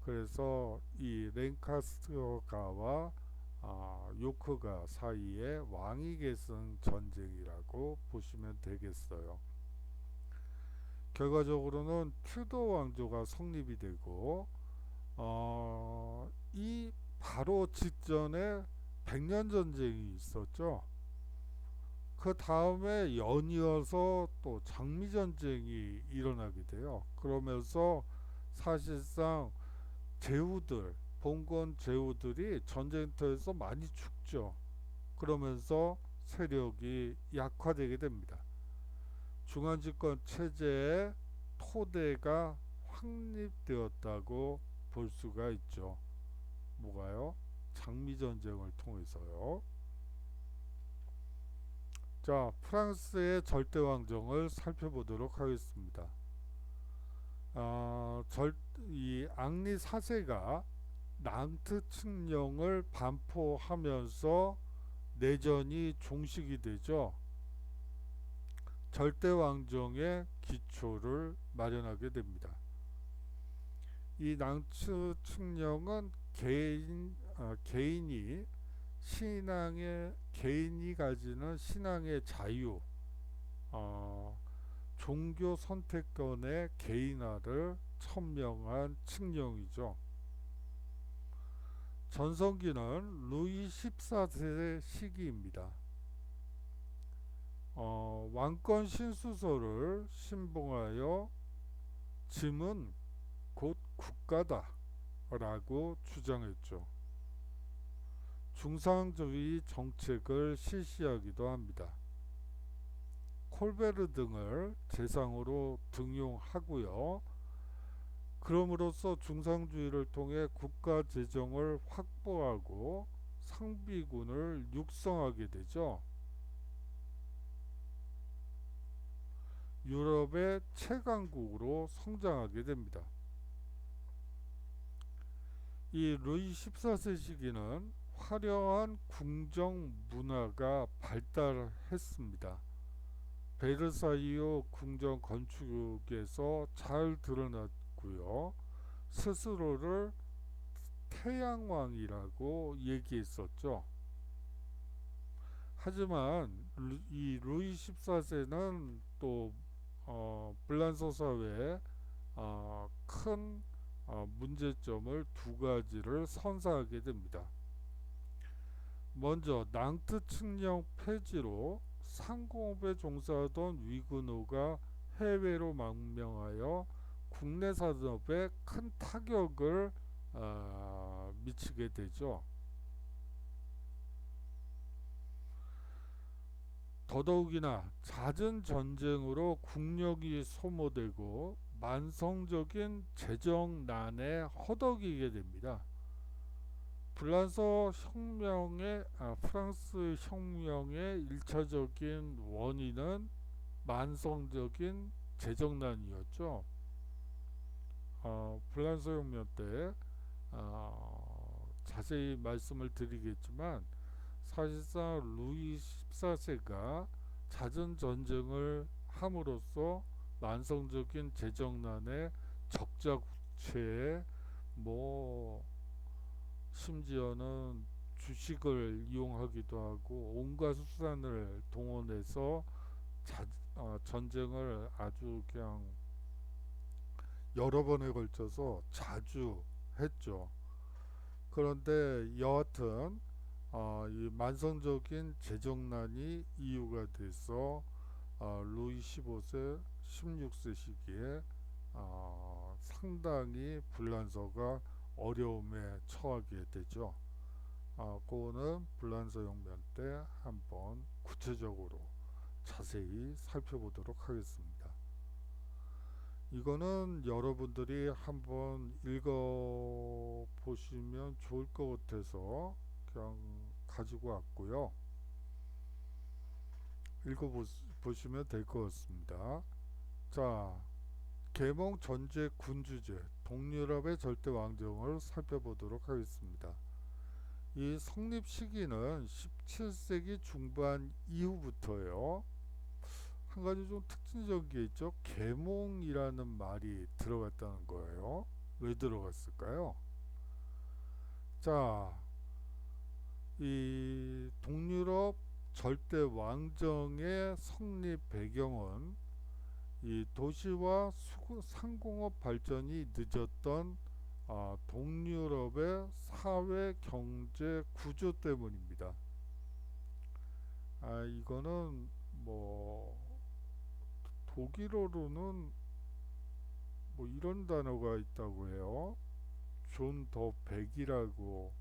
그래서 이 랭카스터가와 요크가 사이에 왕위계승 전쟁이라고 보시면 되겠어요. 결과적으로는 튜더 왕조가 성립이 되고 이 바로 직전에 백년 전쟁이 있었죠. 그 다음에 연이어서 또 장미 전쟁이 일어나게 돼요. 그러면서 사실상 제후들 봉건 제후들이 전쟁터에서 많이 죽죠. 그러면서 세력이 약화되게 됩니다. 중앙집권 체제의 토대가 확립되었다고 볼 수가 있죠. 뭐가요? 장미전쟁을 통해서요. 자, 프랑스의 절대왕정을 살펴보도록 하겠습니다. 이 앙리 4세가 낭트 칙령을 반포하면서 내전이 종식이 되죠. 절대왕정의 기초를 마련하게 됩니다. 이 낭트 칙령은 개인이 가지는 신앙의 자유, 종교 선택권의 개인화를 천명한 칙령이죠. 전성기는 루이 14세 시기입니다. 왕권 신수설을 신봉하여 짐은 곧 국가다 라고 주장했죠. 중상주의 정책을 실시하기도 합니다. 콜베르 등을 재상으로 등용하고요. 그럼으로써 중상주의를 통해 국가 재정을 확보하고 상비군을 육성하게 되죠. 유럽의 최강국으로 성장하게 됩니다. 이 루이 14세 시기는 화려한 궁정 문화가 발달했습니다. 베르사유 궁정 건축에서 잘 드러났고요. 스스로를 태양왕이라고 얘기했었죠. 하지만 이 루이 14세는 또 불란서 사회에 큰 문제점을 두 가지를 선사하게 됩니다. 먼저 낭트 칙령 폐지로 상공업에 종사하던 위근호가 해외로 망명하여 국내 산업에 큰 타격을 미치게 되죠. 더더욱이나 잦은 전쟁으로 국력이 소모되고 만성적인 재정난에 허덕이게 됩니다. 프랑스 혁명의 1차적인 원인은 만성적인 재정난이었죠. 프랑스 혁명 때 자세히 말씀을 드리겠지만 사실상 루이 14세가 잦은 전쟁을 함으로써 만성적인 재정난에 적자국채에 심지어는 주식을 이용하기도 하고 온갖 수단을 동원해서 전쟁을 아주 그냥 여러 번에 걸쳐서 자주 했죠. 그런데 여하튼 이 만성적인 재정난이 이유가 돼서 루이 15세, 16세 시기에 상당히 불란서가 어려움에 처하게 되죠. 그거는 불란서 혁명 때 한번 구체적으로 자세히 살펴보도록 하겠습니다. 이거는 여러분들이 한번 읽어보시면 좋을 것 같아서 그냥 가지고 왔고요. 읽어보시면 될 것 같습니다. 자, 계몽 전제 군주제, 동유럽의 절대 왕정을 살펴보도록 하겠습니다. 이 성립 시기는 17세기 중반 이후부터요. 한 가지 좀 특징적인 게 있죠. 계몽이라는 말이 들어갔다는 거예요. 왜 들어갔을까요? 자, 이 동유럽 절대 왕정의 성립 배경은 이 도시와 상공업 발전이 늦었던 동유럽의 사회 경제 구조 때문입니다. 이거는 독일어로는 이런 단어가 있다고 해요. 존 더 백이라고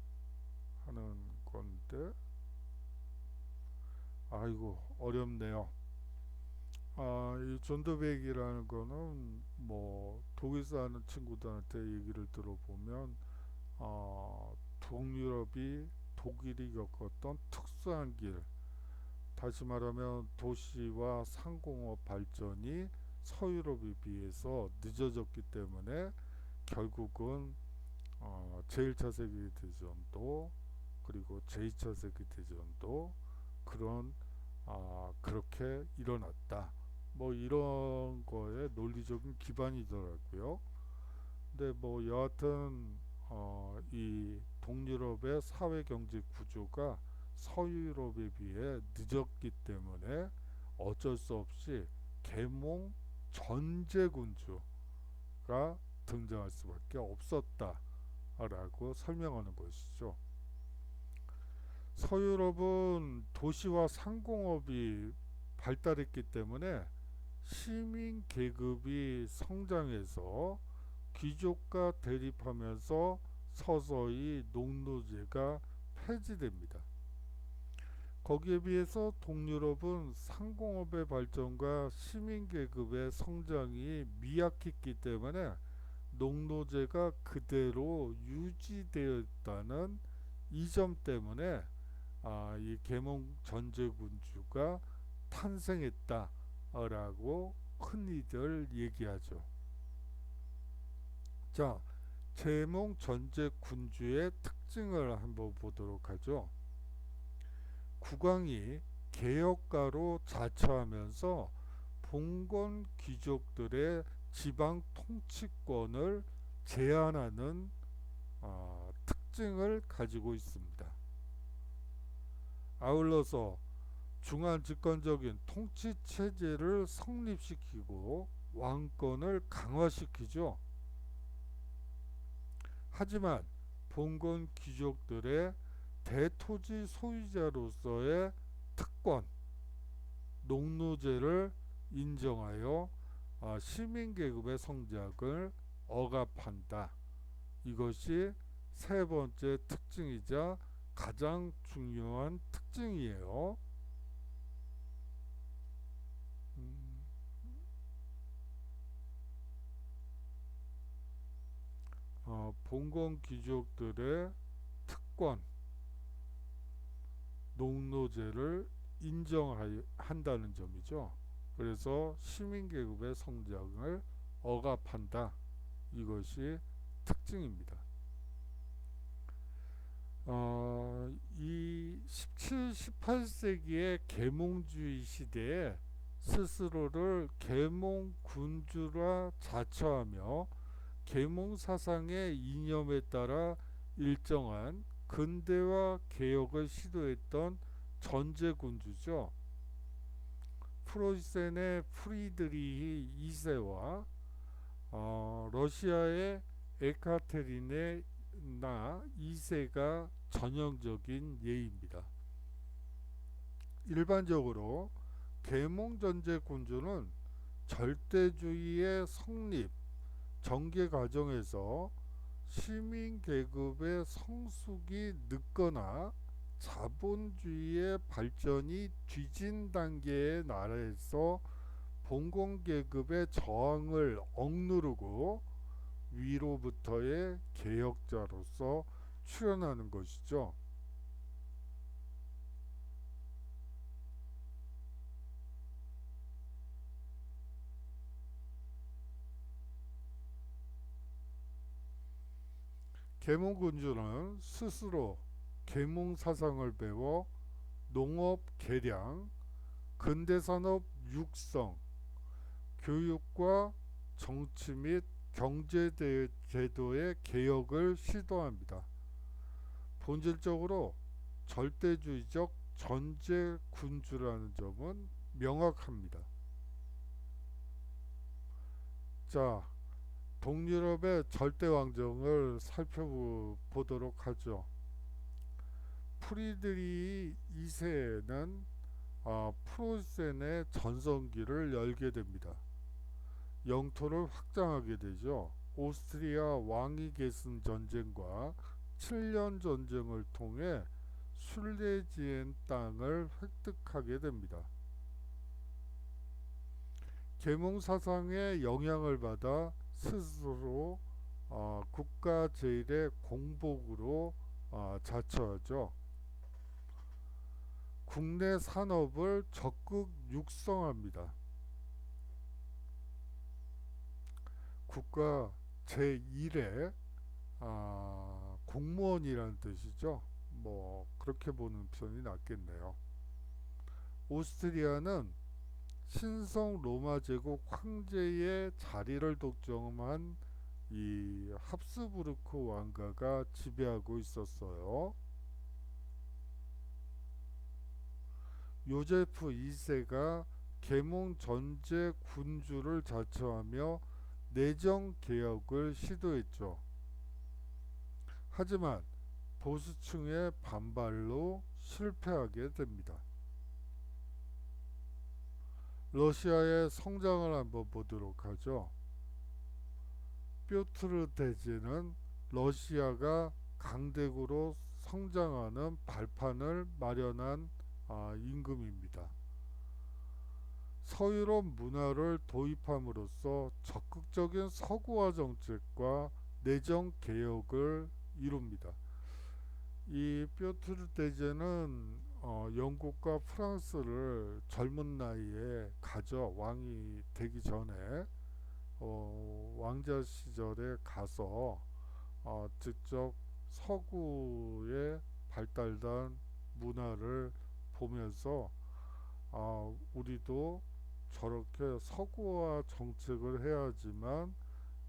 하는 건데, 아이고 어렵네요. 이 존 더 백이라는 거는 뭐 독일 사는 친구들한테 얘기를 들어보면 동유럽이 독일이 겪었던 특수한 길, 다시 말하면 도시와 상공업 발전이 서유럽에 비해서 늦어졌기 때문에 결국은 제1차 세계대전도 그리고 제2차 세계대전도 그런 그렇게 일어났다. 뭐 이런 거에 논리적인 기반이더라고요. 근데 뭐 여하튼 이 동유럽의 사회 경제 구조가 서유럽에 비해 늦었기 때문에 어쩔 수 없이 계몽 전제군주가 등장할 수밖에 없었다라고 설명하는 것이죠. 서유럽은 도시와 상공업이 발달했기 때문에 시민 계급이 성장해서 귀족과 대립하면서 서서히 농노제가 폐지됩니다. 거기에 비해서 동유럽은 상공업의 발전과 시민 계급의 성장이 미약했기 때문에 농노제가 그대로 유지되었다는 이 점 때문에 이 계몽 전제군주가 탄생했다라고 흔히들 얘기하죠. 자, 계몽 전제군주의 특징을 한번 보도록 하죠. 국왕이 개혁가로 자처하면서 봉건 귀족들의 지방 통치권을 제한하는 특징을 가지고 있습니다. 아울러서 중앙 집권적인 통치 체제를 성립시키고 왕권을 강화시키죠. 하지만 봉건 귀족들의 대토지 소유자로서의 특권, 농노제를 인정하여 시민계급의 성장을 억압한다. 이것이 세 번째 특징이자 가장 중요한 특징이에요. 봉건 귀족들의 특권, 농노제를 인정한다는 점이죠. 그래서 시민계급의 성장을 억압한다. 이것이 특징입니다. 이 17, 18세기의 계몽주의 시대에 스스로를 계몽군주라 자처하며 계몽 사상의 이념에 따라 일정한 근대화 개혁을 시도했던 전제군주죠. 프로이센의 프리드리히 2세와 러시아의 에카테리네 나 2세가 전형적인 예입니다. 일반적으로 계몽 전제군주는 절대주의의 성립, 전개 과정에서 시민 계급의 성숙이 늦거나 자본주의의 발전이 뒤진 단계의 나라에서 봉건 계급의 저항을 억누르고 위로부터의 개혁자로서 출현하는 것이죠. 계몽군주는 스스로 계몽 사상을 배워 농업 개량, 근대산업 육성, 교육과 정치 및 경제 제도의 개혁을 시도합니다. 본질적으로 절대주의적 전제군주라는 점은 명확합니다. 자, 동유럽의 절대왕정을 살펴보도록 하죠. 프리드리히 2세는 프로이센의 전성기를 열게 됩니다. 영토를 확장하게 되죠. 오스트리아 왕위 계승 전쟁과 7년 전쟁을 통해 술레지엔 땅을 획득하게 됩니다. 계몽 사상의 영향을 받아 스스로 국가 제일의 공복으로 자처하죠. 국내 산업을 적극 육성합니다. 국가 제1의 공무원이라는 뜻이죠. 뭐 그렇게 보는 편이 낫겠네요. 오스트리아는 신성 로마 제국 황제의 자리를 독점한 이 합스부르크 왕가가 지배하고 있었어요. 요제프 2세가 계몽 전제 군주를 자처하며 내정 개혁을 시도했죠. 하지만 보수층의 반발로 실패하게 됩니다. 러시아의 성장을 한번 보도록 하죠. 뾰트르 대제는 러시아가 강대국으로 성장하는 발판을 마련한 임금입니다. 서유럽 문화를 도입함으로써 적극적인 서구화 정책과 내정 개혁을 이룹니다. 이 뾰트르 대제는 영국과 프랑스를 젊은 나이에 가져 왕이 되기 전에 왕자 시절에 가서 직접 서구의 발달된 문화를 보면서 우리도 저렇게 서구화 정책을 해야지만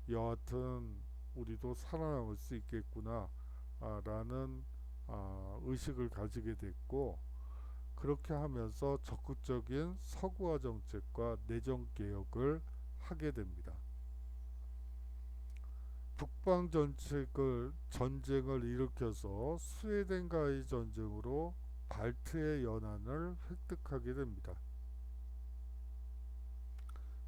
여하튼 우리도 살아남을 수 있겠구나 라는 의식을 가지게 됐고, 그렇게 하면서 적극적인 서구화 정책과 내정 개혁을 하게 됩니다. 북방 전쟁을 일으켜서 스웨덴과의 전쟁으로 발트의 연안을 획득하게 됩니다.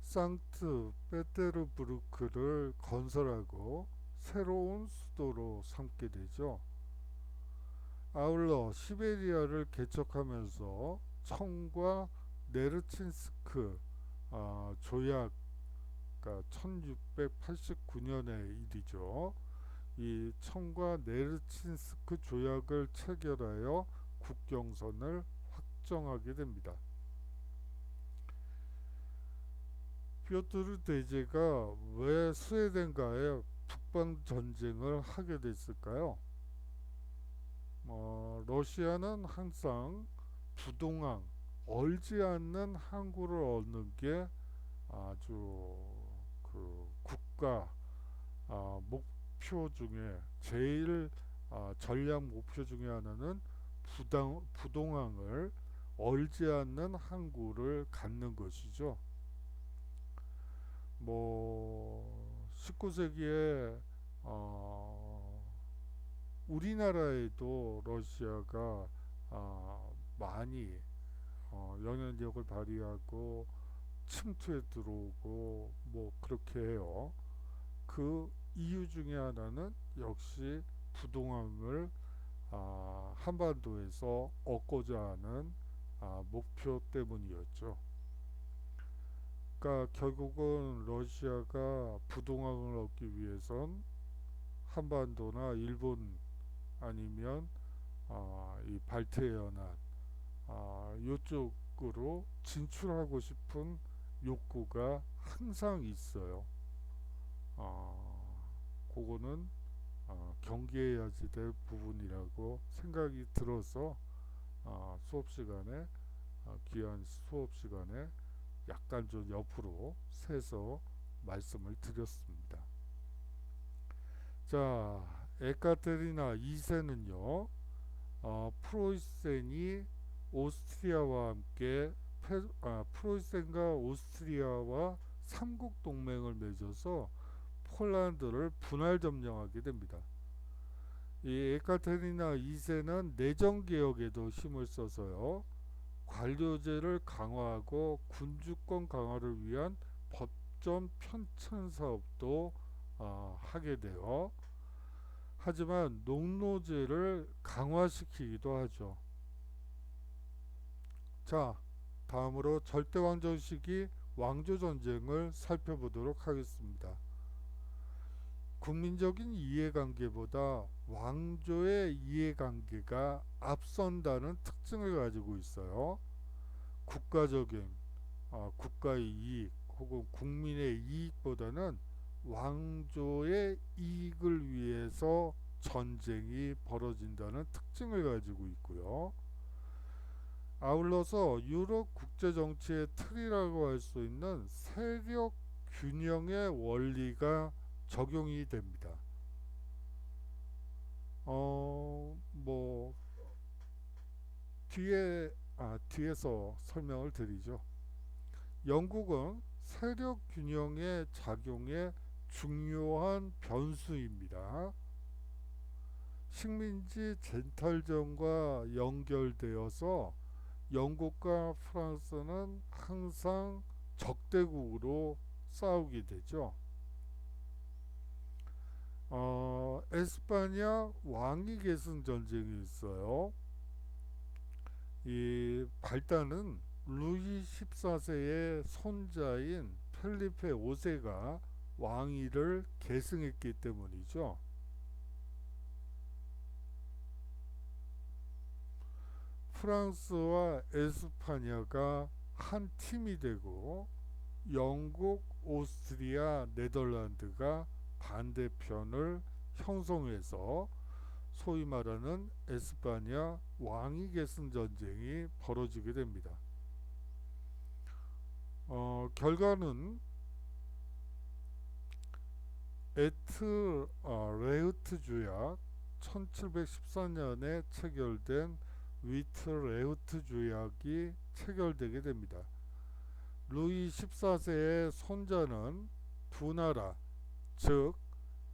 상트 페테르부르크를 건설하고 새로운 수도로 삼게 되죠. 아울러 시베리아를 개척하면서 청과 네르친스크 조약, 그러니까 1689년의 일이죠. 이 청과 네르친스크 조약을 체결하여 국경선을 확정하게 됩니다. 피오트르 대제가 왜 스웨덴과의 북방 전쟁을 하게 됐을까요? 러시아는 항상 부동항, 얼지 않는 항구를 얻는 게 아주 그 국가 목표 중에 제일 전략 목표 중에 하나는 부동항을 얼지 않는 항구를 갖는 것이죠. 뭐 19세기에 우리나라에도 러시아가 많이 영향력을 발휘하고 침투해 들어오고 뭐 그렇게 해요. 그 이유 중에 하나는 역시 부동항을 한반도에서 얻고자 하는 목표 때문이었죠. 그러니까 결국은 러시아가 부동항을 얻기 위해선 한반도나 일본 아니면 이 발트해연안 이쪽으로 진출하고 싶은 욕구가 항상 있어요. 그거는 경계해야지 될 부분이라고 생각이 들어서 수업 시간에 귀한 수업 시간에 약간 좀 옆으로 세서 말씀을 드렸습니다. 자, 에카테리나 2세는요, 프로이센이 오스트리아와 함께 프로이센과 오스트리아와 삼국 동맹을 맺어서 폴란드를 분할 점령하게 됩니다. 이 에카테리나 2세는 내정 개혁에도 힘을 써서요, 관료제를 강화하고 군주권 강화를 위한 법전 편찬 사업도 하게 돼요. 하지만 농노제를 강화시키기도 하죠. 자, 다음으로 절대왕정 시기 왕조전쟁을 살펴보도록 하겠습니다. 국민적인 이해관계보다 왕조의 이해관계가 앞선다는 특징을 가지고 있어요. 국가적인 국가의 이익 혹은 국민의 이익보다는 왕조의 이익을 위해서 전쟁이 벌어진다는 특징을 가지고 있고요. 아울러서 유럽 국제정치의 틀이라고 할 수 있는 세력 균형의 원리가 적용이 됩니다. 뭐 뒤에서 설명을 드리죠. 영국은 세력 균형의 작용에 중요한 변수입니다. 식민지 젠탈전과 연결되어서 영국과 프랑스는 항상 적대국으로 싸우게 되죠. 에스파냐 왕위 계승 전쟁이 있어요. 이 발단은 루이 14세의 손자인 펠리페 5세가 왕위를 계승했기 때문이죠. 프랑스와 에스파냐가 한 팀이 되고 영국, 오스트리아, 네덜란드가 반대편을 형성해서 소위 말하는 에스파냐 왕위 계승 전쟁이 벌어지게 됩니다. 결과는 레흐트 조약, 1714년에 체결된 위트레흐트 조약이 체결되게 됩니다. 루이 14세의 손자는 두 나라, 즉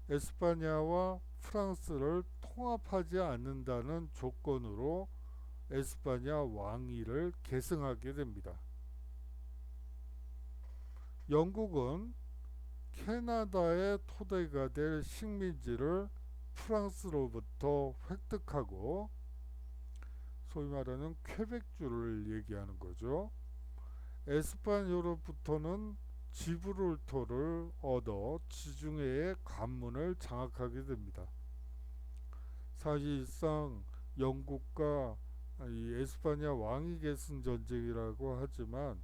에스파냐와 프랑스를 통합하지 않는다는 조건으로 에스파냐 왕위를 계승하게 됩니다. 영국은 캐나다의 토대가 될 식민지를 프랑스로부터 획득하고 소위 말하는 퀘벡주를 얘기하는 거죠. 에스파냐로부터는 지브롤터를 얻어 지중해의 관문을 장악하게 됩니다. 사실상 영국과 이 에스파냐 왕위 계승 전쟁이라고 하지만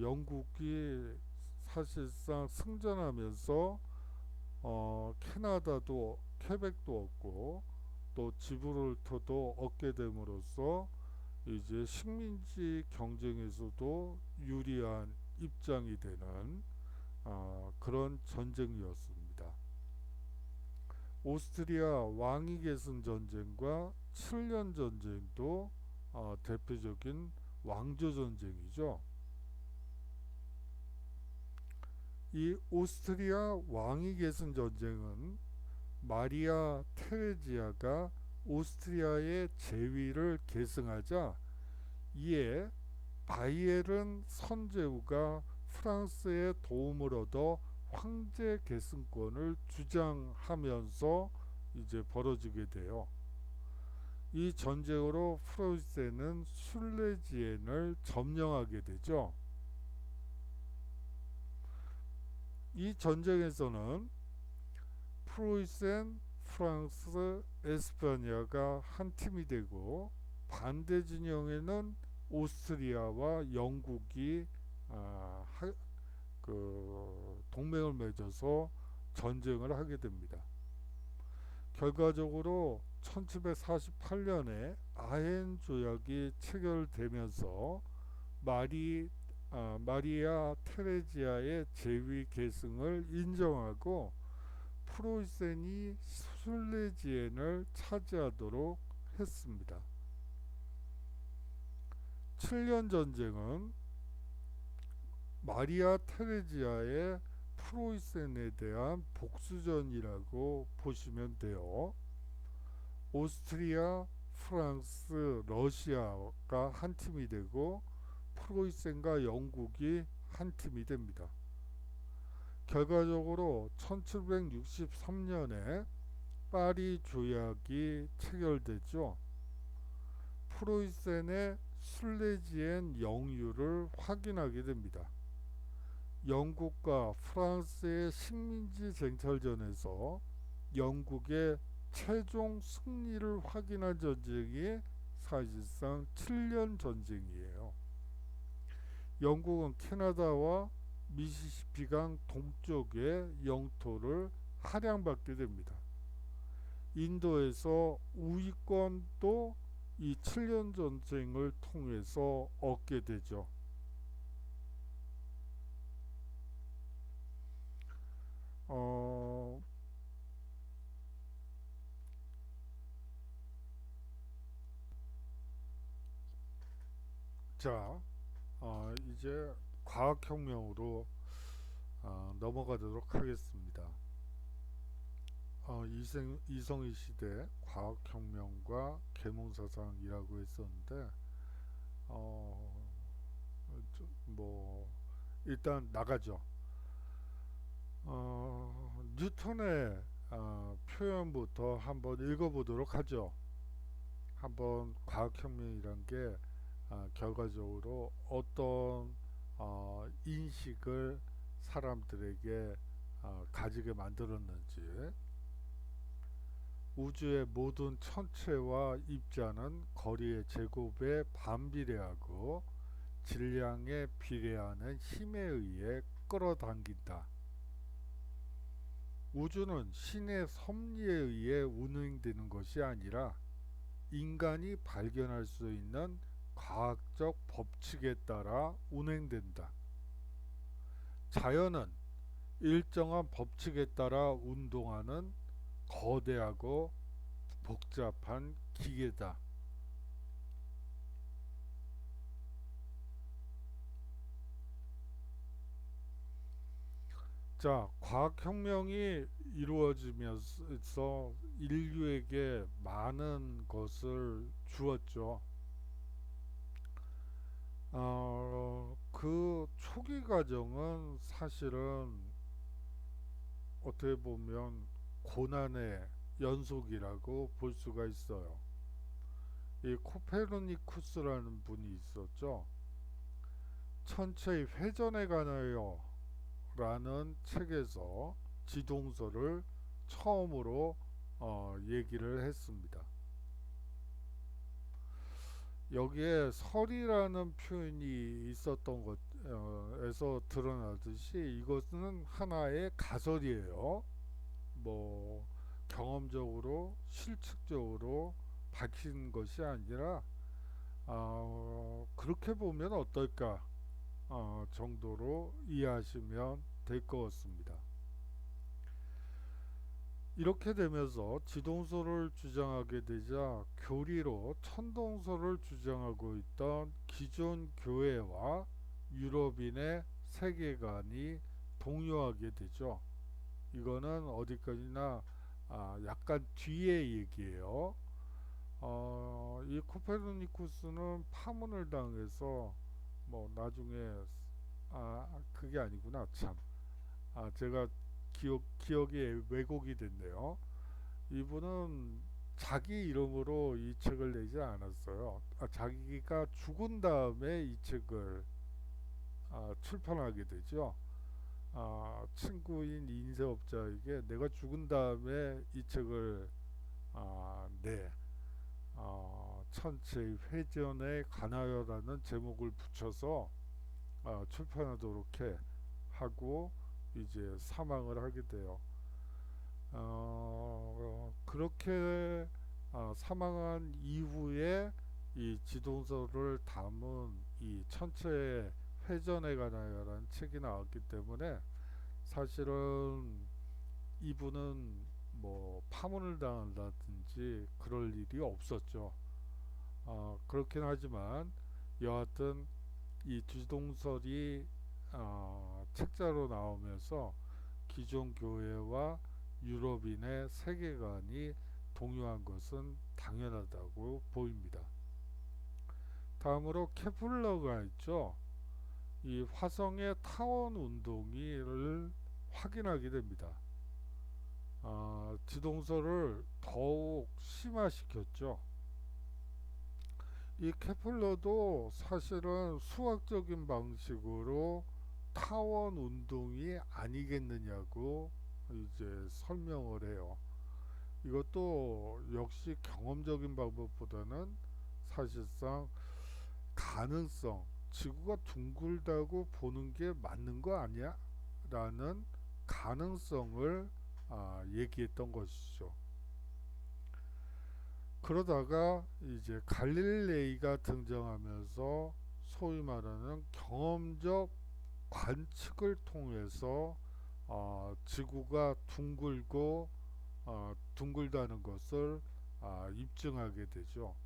영국이 사실상 승전하면서 캐나다도 퀘벡도 얻고 또 지브롤터도 얻게 됨으로써 이제 식민지 경쟁에서도 유리한 입장이 되는 그런 전쟁이었습니다. 오스트리아 왕위 계승 전쟁과 7년 전쟁도 대표적인 왕조 전쟁이죠. 이 오스트리아 왕위 계승 전쟁은 마리아 테레지아가 오스트리아의 제위를 계승하자 이에 바이에른 선제우가 프랑스의 도움을 얻어 황제 계승권을 주장하면서 이제 벌어지게 돼요. 이 전쟁으로 프로이센은 술레지엔을 점령하게 되죠. 이 전쟁에서는 프로이센, 프랑스, 에스파냐가 한 팀이 되고 반대 진영에는 오스트리아와 영국이 동맹을 맺어서 전쟁을 하게 됩니다. 결과적으로 1748년에 아헨 조약이 체결되면서 마리아 테레지아의 제위 계승을 인정하고 프로이센이 술레지엔을 차지하도록 했습니다. 7년 전쟁은 마리아 테레지아의 프로이센에 대한 복수전이라고 보시면 돼요. 오스트리아, 프랑스, 러시아가 한 팀이 되고 프로이센과 영국이 한 팀이 됩니다. 결과적으로 1763년에 파리 조약이 체결되죠. 프로이센의 술래지엔 영유를 확인하게 됩니다. 영국과 프랑스의 식민지 쟁탈전에서 영국의 최종 승리를 확인한 전쟁이 사실상 7년 전쟁이에요. 영국은 캐나다와 미시시피강 동쪽의 영토를 할양받게 됩니다. 인도에서 우위권도 이 7년 전쟁을 통해서 얻게 되죠. 어, 자, 이제 과학혁명으로 넘어가도록 하겠습니다. 이성희 시대 과학혁명과 계몽사상이라고 했었는데, 어, 뭐 일단 나가죠. 뉴턴의 표현부터 한번 읽어보도록 하죠. 한번 과학혁명이란 게 결과적으로 어떤 인식을 사람들에게 가지게 만들었는지. 우주의 모든 천체와 입자는 거리의 제곱에 반비례하고 질량에 비례하는 힘에 의해 끌어당긴다. 우주는 신의 섭리에 의해 운행되는 것이 아니라 인간이 발견할 수 있는 과학적 법칙에 따라 운행된다. 자연은 일정한 법칙에 따라 운동하는 거대하고 복잡한 기계다. 자, 과학혁명이 이루어지면서 인류에게 많은 것을 주었죠. 그 초기 과정은 사실은 어떻게 보면 고난의 연속이라고 볼 수가 있어요. 이 코페르니쿠스라는 분이 있었죠. 천체의 회전에 관하여 라는 책에서 지동설을 처음으로 얘기를 했습니다. 여기에 설이라는 표현이 있었던 것에서 드러나듯이 이것은 하나의 가설이에요. 뭐 경험적으로 실측적으로 밝힌 것이 아니라 그렇게 보면 어떨까 정도로 이해하시면 될 것 같습니다. 이렇게 되면서 지동설을 주장하게 되자 교리로 천동설을 주장하고 있던 기존 교회와 유럽인의 세계관이 동요하게 되죠. 이거는 어디까지나 약간 뒤의 얘기예요. 이 코페르니쿠스는 파문을 당해서 뭐 나중에 그게 아니구나 참. 제가 기억이 왜곡이 됐네요. 이분은 자기 이름으로 이 책을 내지 않았어요. 자기가 죽은 다음에 이 책을 출판하게 되죠. 친구인 인쇄업자에게 내가 죽은 다음에 이 책을 내 천체의 회전에 관하여라는 제목을 붙여서 출판하도록 하고 이제 사망을 하게 돼요. 그렇게 사망한 이후에 이 지동설을 담은 이 천체의 회전에 관하여라는 책이 나왔기 때문에 사실은 이분은 뭐 파문을 당한다든지 그럴 일이 없었죠. 그렇긴 하지만 여하튼 이 지동설이 책자로 나오면서 기존 교회와 유럽인의 세계관이 동요한 것은 당연하다고 보입니다. 다음으로 케플러가 있죠. 이 화성의 타원 운동을 확인하게 됩니다. 지동설을 더욱 심화시켰죠. 이 케플러도 사실은 수학적인 방식으로 타원 운동이 아니겠느냐고 이제 설명을 해요. 이것도 역시 경험적인 방법보다는 사실상 가능성, 지구가 둥글다고 보는 게 맞는 거 아니야? 라는 가능성을 얘기했던 것이죠. 그러다가 이제 갈릴레이가 등장하면서 소위 말하는 경험적 관측을 통해서 지구가 둥글고 둥글다는 것을 입증하게 되죠.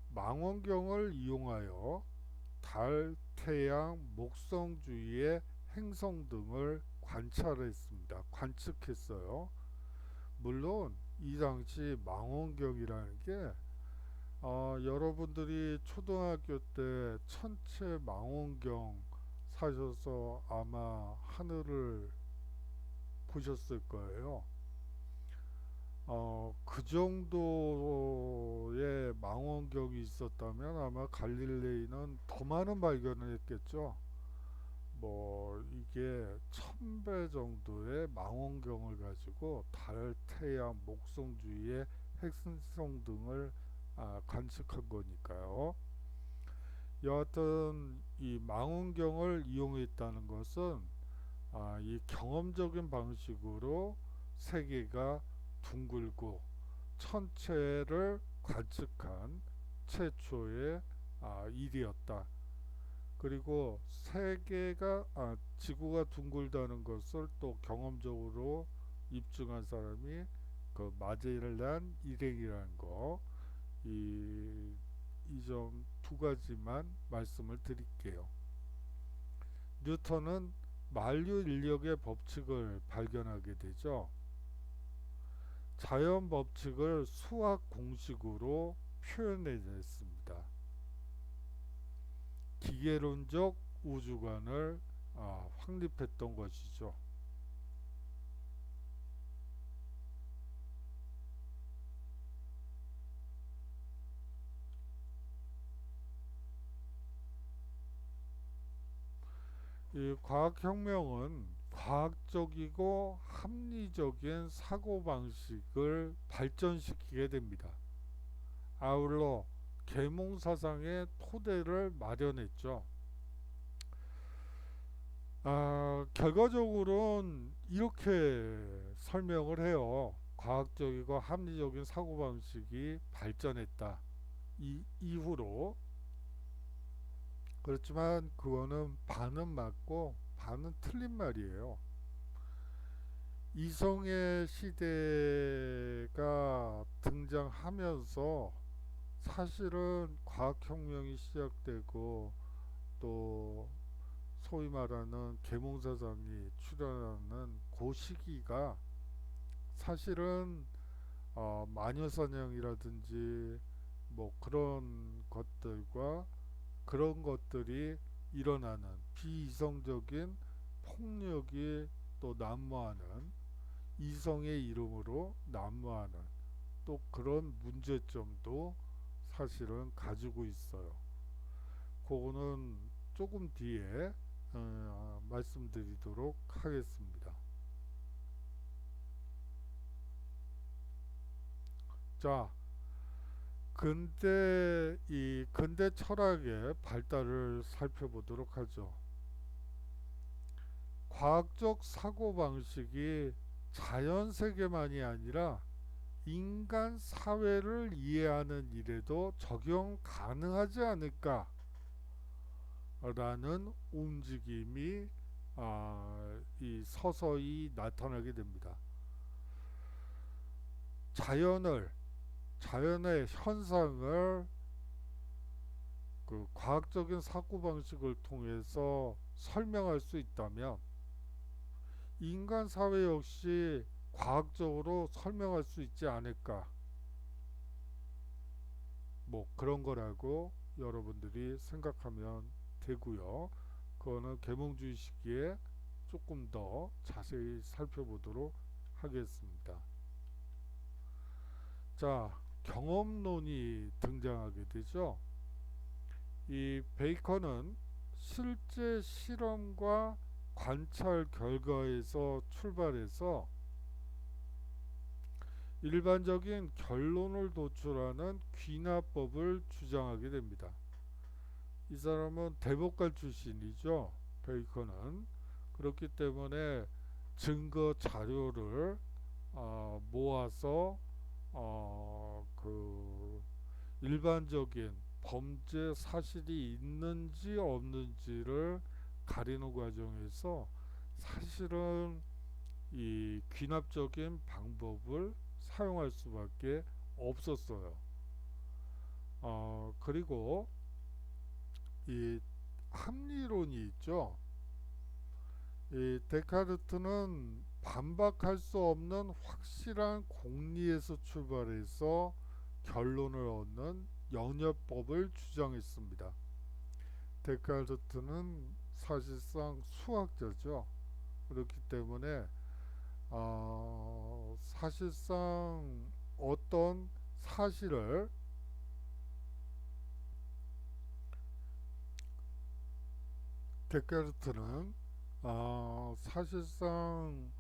망원경을 이용하여 달, 태양, 목성 주위의 행성 등을 관찰했습니다. 관측했어요. 물론 이 당시 망원경이라는 게 여러분들이 초등학교 때 천체 망원경 사셔서 아마 하늘을 보셨을 거예요. 그 정도의 망원경이 있었다면 아마 갈릴레이는 더 많은 발견을 했겠죠. 뭐 이게 1000배 정도의 망원경을 가지고 달, 태양, 목성 주위의 행성 등을 관측한 거니까요. 여하튼 이 망원경을 이용했다는 것은 이 경험적인 방식으로 세계가 둥글고 천체를 관측한 최초의 일이었다. 그리고 세계가 지구가 둥글다는 것을 또 경험적으로 입증한 사람이 그 마젤란 일행이라는 거, 이 점 두 가지만 말씀을 드릴게요. 뉴턴은 만류 인력의 법칙을 발견하게 되죠. 자연 법칙을 수학 공식으로 표현해냈습니다. 기계론적 우주관을 확립했던 것이죠. 이 과학혁명은 과학적이고 합리적인 사고방식을 발전시키게 됩니다. 아울러 계몽사상의 토대를 마련했죠. 결과적으로는 이렇게 설명을 해요. 과학적이고 합리적인 사고방식이 발전했다. 이 이후로. 그렇지만 그거는 반은 맞고 반은 틀린 말이에요. 이성의 시대가 등장하면서 사실은 과학혁명이 시작되고 또 소위 말하는 계몽사상이 출현하는 그 시기가 사실은 마녀사냥이라든지 뭐 그런 것들이 일어나는 비이성적인 폭력이 또 난무하는 이성의 이름으로 난무하는 또 그런 문제점도 사실은 가지고 있어요. 그거는 조금 뒤에 말씀드리도록 하겠습니다. 자, 근대 철학의 발달을 살펴보도록 하죠. 과학적 사고방식이 자연 세계만이 아니라 인간 사회를 이해하는 일에도 적용 가능하지 않을까라는 움직임이 서서히 나타나게 됩니다. 자연의 현상을 그 과학적인 사고방식을 통해서 설명할 수 있다면 인간 사회 역시 과학적으로 설명할 수 있지 않을까. 뭐 그런 거라고 여러분들이 생각하면 되고요. 그거는 계몽주의 시기에 조금 더 자세히 살펴보도록 하겠습니다. 자, 경험론이 등장하게 되죠. 이 베이컨은 실제 실험과 관찰 결과에서 출발해서 일반적인 결론을 도출하는 귀납법을 주장하게 됩니다. 이 사람은 대법관 출신이죠. 베이컨은. 그렇기 때문에 증거 자료를 모아서 그 일반적인 범죄 사실이 있는지 없는지를 가리는 과정에서 사실은 이 귀납적인 방법을 사용할 수밖에 없었어요. 그리고 이 합리론이 있죠. 이 데카르트는 반박할 수 없는 확실한 공리에서 출발해서 결론을 얻는 영역법을 주장했습니다. 데카르트는 사실상 수학자죠. 그렇기 때문에 사실상 어떤 사실을 데카르트는 사실상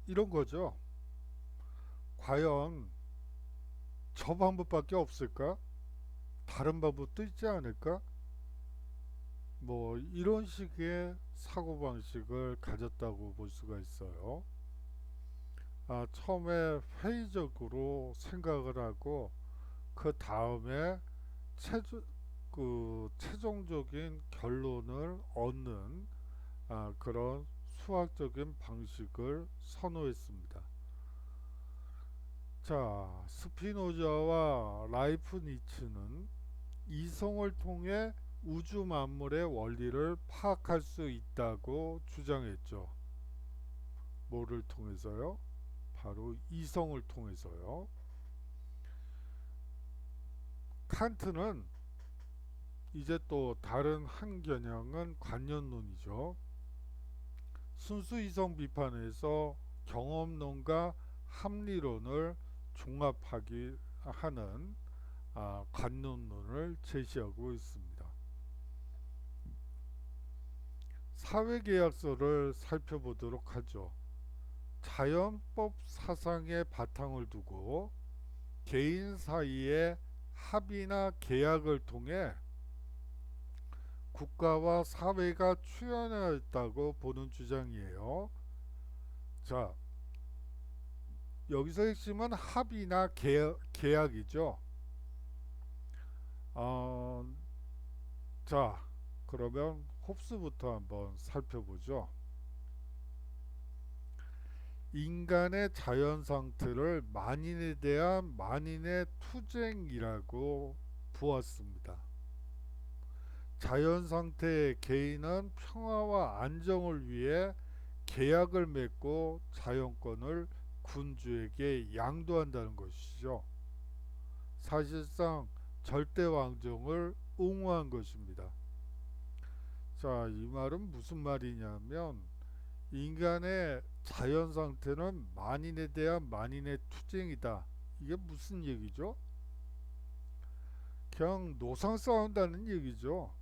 이런 거죠. 과연 저 방법밖에 없을까? 다른 방법도 있지 않을까? 뭐 이런 식의 사고방식을 가졌다고 볼 수가 있어요. 처음에 회의적으로 생각을 하고 그 다음에 최종적인 결론을 얻는 그런 수학적인 방식을 선호했습니다. 자, 스피노자와 라이프니츠는 이성을 통해 우주 만물의 원리를 파악할 수 있다고 주장했죠. 뭐를 통해서요? 바로 이성을 통해서요. 칸트는 이제 또 다른 한 겨냥은 관념론이죠. 순수 이성 비판에서 경험론과 합리론을 종합하기 하는 관념론을 제시하고 있습니다. 사회계약서를 살펴보도록 하죠. 자연법 사상의 바탕을 두고 개인 사이의 합의나 계약을 통해 국가와 사회가 출현하였다고 보는 주장이에요. 자, 여기서 핵심은 합의나 계약이죠. 자, 그러면 홉스부터 한번 살펴보죠. 인간의 자연 상태를 만인에 대한 만인의 투쟁이라고 보았습니다. 자연 상태의 개인은 평화와 안정을 위해 계약을 맺고 자연권을 군주에게 양도한다는 것이죠. 사실상 절대 왕정을 옹호한 것입니다. 자, 이 말은 무슨 말이냐면 인간의 자연 상태는 만인에 대한 만인의 투쟁이다. 이게 무슨 얘기죠? 그냥 노상 싸운다는 얘기죠.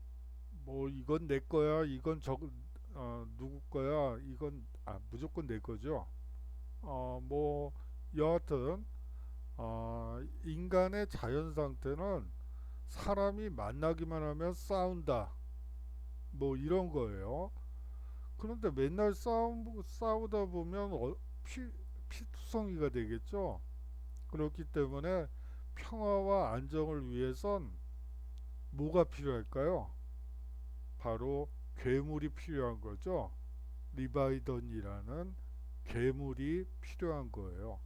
뭐 이건 내 거야, 이건 누구 거야, 이건 무조건 내 거죠. 뭐 여하튼 인간의 자연 상태는 사람이 만나기만 하면 싸운다. 뭐 이런 거예요. 그런데 맨날 싸우다 보면 피투성이가 되겠죠. 그렇기 때문에 평화와 안정을 위해선 뭐가 필요할까요? 바로 괴물이 필요한 거죠. 리바이던이라는 괴물이 필요한 거예요.